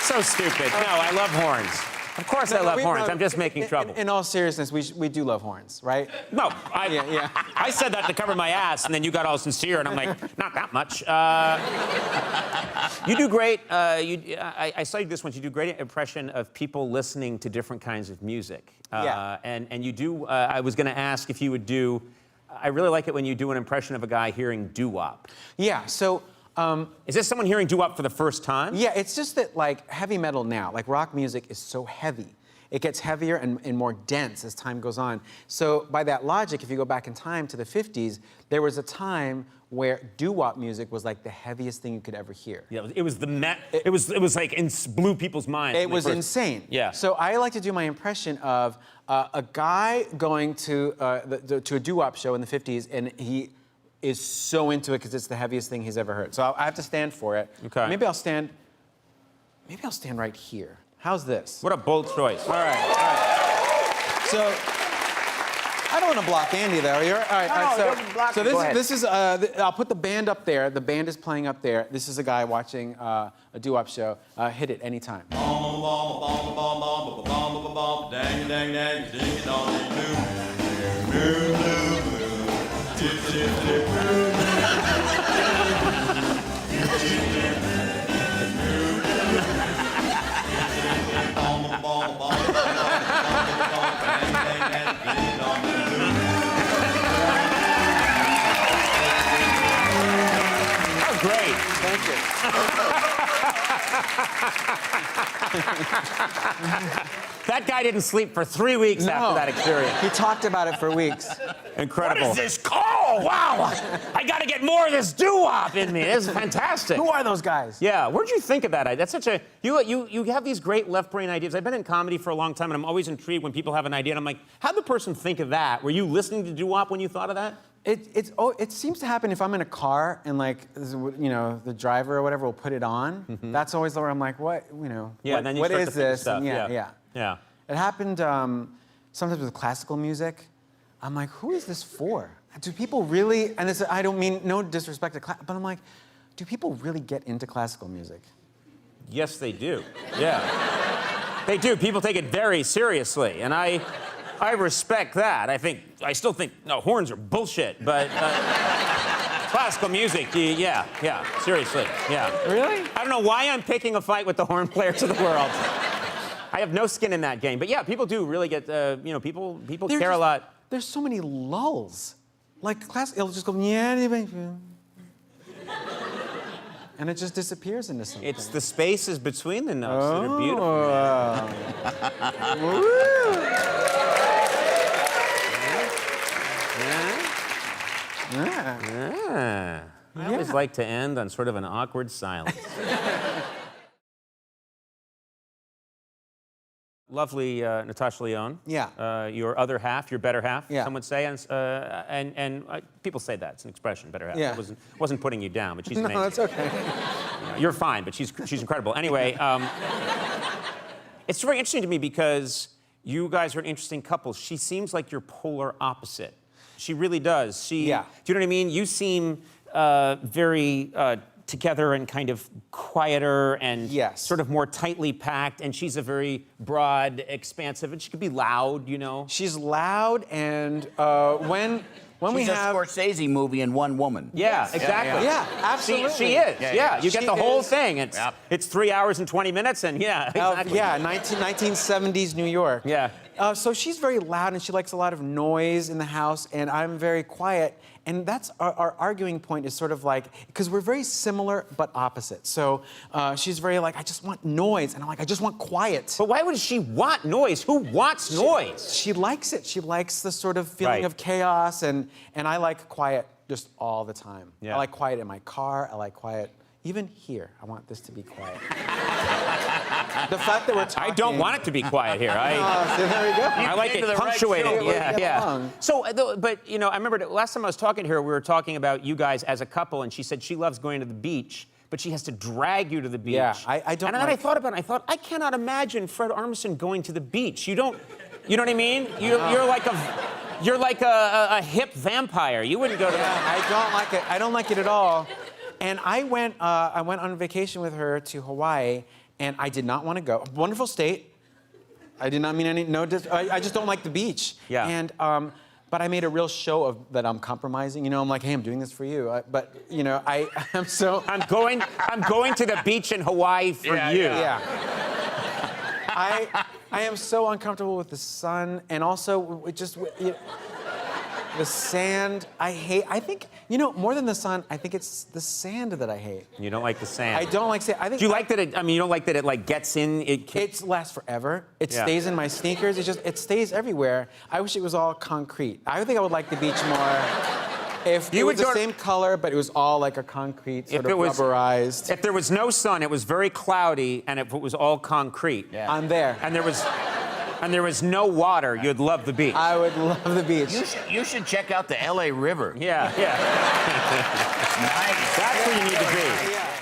So stupid. No, I love horns. Of course I love horns. I'm just making trouble. In all seriousness, we do love horns, right? No, I said that to cover my ass, and then you got all sincere, and I'm like, not that much. You do great. I saw you this once. You do great impression of people listening to different kinds of music. And you do. I was going to ask if you would do. I really like it when you do an impression of a guy hearing doo-wop. Yeah. So. Is this someone hearing doo-wop for the first time? Yeah, it's just that, like, heavy metal now, like rock music is so heavy. It gets heavier and more dense as time goes on. So by that logic, if you go back in time to the 50s, there was a time where doo-wop music was like the heaviest thing you could ever hear. Yeah, it was it was like blew people's minds. It was insane. Yeah. So I like to do my impression of a guy going to a doo-wop show in the 50s, and is so into it because it's the heaviest thing he's ever heard. So I have to stand for it. Okay. Maybe I'll stand right here. How's this? What a bold choice. All right, all right. So, I don't want to block Andy, though. All right, No, don't block so me. Go ahead. this is I'll put the band up there. The band is playing up there. This is a guy watching a doo-wop show. Hit it anytime. Oh, great. Thank you. That guy didn't sleep for 3 weeks after that experience. He talked about it for weeks. Incredible. What is this call? Wow! I got to get more of this doo-wop in me. This is fantastic. Who are those guys? Yeah, where'd you think of that? That's such a you have these great left brain ideas. I've been in comedy for a long time, and I'm always intrigued when people have an idea. And I'm like, how'd the person think of that? Were you listening to doo-wop when you thought of that? It seems to happen if I'm in a car and like the driver or whatever will put it on. Mm-hmm. That's always where I'm like, what Yeah, and then you what start is to think of this? stuff. And Yeah. It happened sometimes with classical music. I'm like, who is this for? Do people really? And I don't mean no disrespect to but I'm like, do people really get into classical music? Yes, they do. Yeah. They do. People take it very seriously, and I respect that. I still think horns are bullshit, but classical music, yeah, seriously, yeah. Really? I don't know why I'm picking a fight with the horn players of the world. I have no skin in that game, but yeah, people do really get, people care a lot. There's so many lulls. Like it'll just go, and it just disappears into something. It's the spaces between the notes that are beautiful. I always like to end on sort of an awkward silence. Lovely Natasha Lyonne. Yeah. Your other half, your better half, Yeah. some would say. And people say that. It's an expression, better half. Yeah. I wasn't putting you down, but she's amazing. No, that's okay. You're fine, but she's incredible. Anyway, it's very interesting to me because you guys are an interesting couple. She seems like your polar opposite. She really does. Do you know what I mean? You seem very together and kind of quieter and sort of more tightly packed, and she's a very broad, expansive, and she could be loud, She's loud, and when we have a Scorsese movie in one woman. Yeah, exactly. Yeah, absolutely. She is. Yeah, you get the whole thing. It's 3 hours and 20 minutes, and exactly. 1970s New York. Yeah. So she's very loud, and she likes a lot of noise in the house, and I'm very quiet. And that's our arguing point is sort of like, because we're very similar but opposite. So she's very like, I just want noise. And I'm like, I just want quiet. But why would she want noise? Who wants noise? She likes it. She likes the sort of feeling of chaos. And I like quiet just all the time. Yeah. I like quiet in my car. I like quiet even here. I want this to be quiet. The fact that we're talking... I don't want it to be quiet here. So there we go. I like it punctuated. Yeah. So, but I remember last time I was talking to her, we were talking about you guys as a couple, and she said she loves going to the beach, but she has to drag you to the beach. Yeah, I don't. And then I thought about it. I thought I cannot imagine Fred Armisen going to the beach. You don't. You know what I mean? You're like a hip vampire. You wouldn't go to. I don't like it. I don't like it at all. And I went on vacation with her to Hawaii, and I did not want to go. Wonderful state. I did not mean I just don't like the beach. Yeah. And but I made a real show of that I'm compromising. I'm like, hey, I'm doing this for you. I'm so. I'm going to the beach in Hawaii for you. Yeah. I am so uncomfortable with the sun, and also the sand. I think, more than the sun, I think it's the sand that I hate. You don't like the sand. I don't like sand. I think. Do you like that it? I mean, you don't like that it like gets in. It lasts forever. It stays in my sneakers. It stays everywhere. I wish it was all concrete. I think I would like the beach more if it was the same color, but it was all like a concrete sort of rubberized. If there was no sun, it was very cloudy, and if it was all concrete. Yeah. I'm there. And there was. and there was no water, you'd love the beach. I would love the beach. You should check out the LA River. Yeah, yeah. Nice. That's where you need to be. Yeah.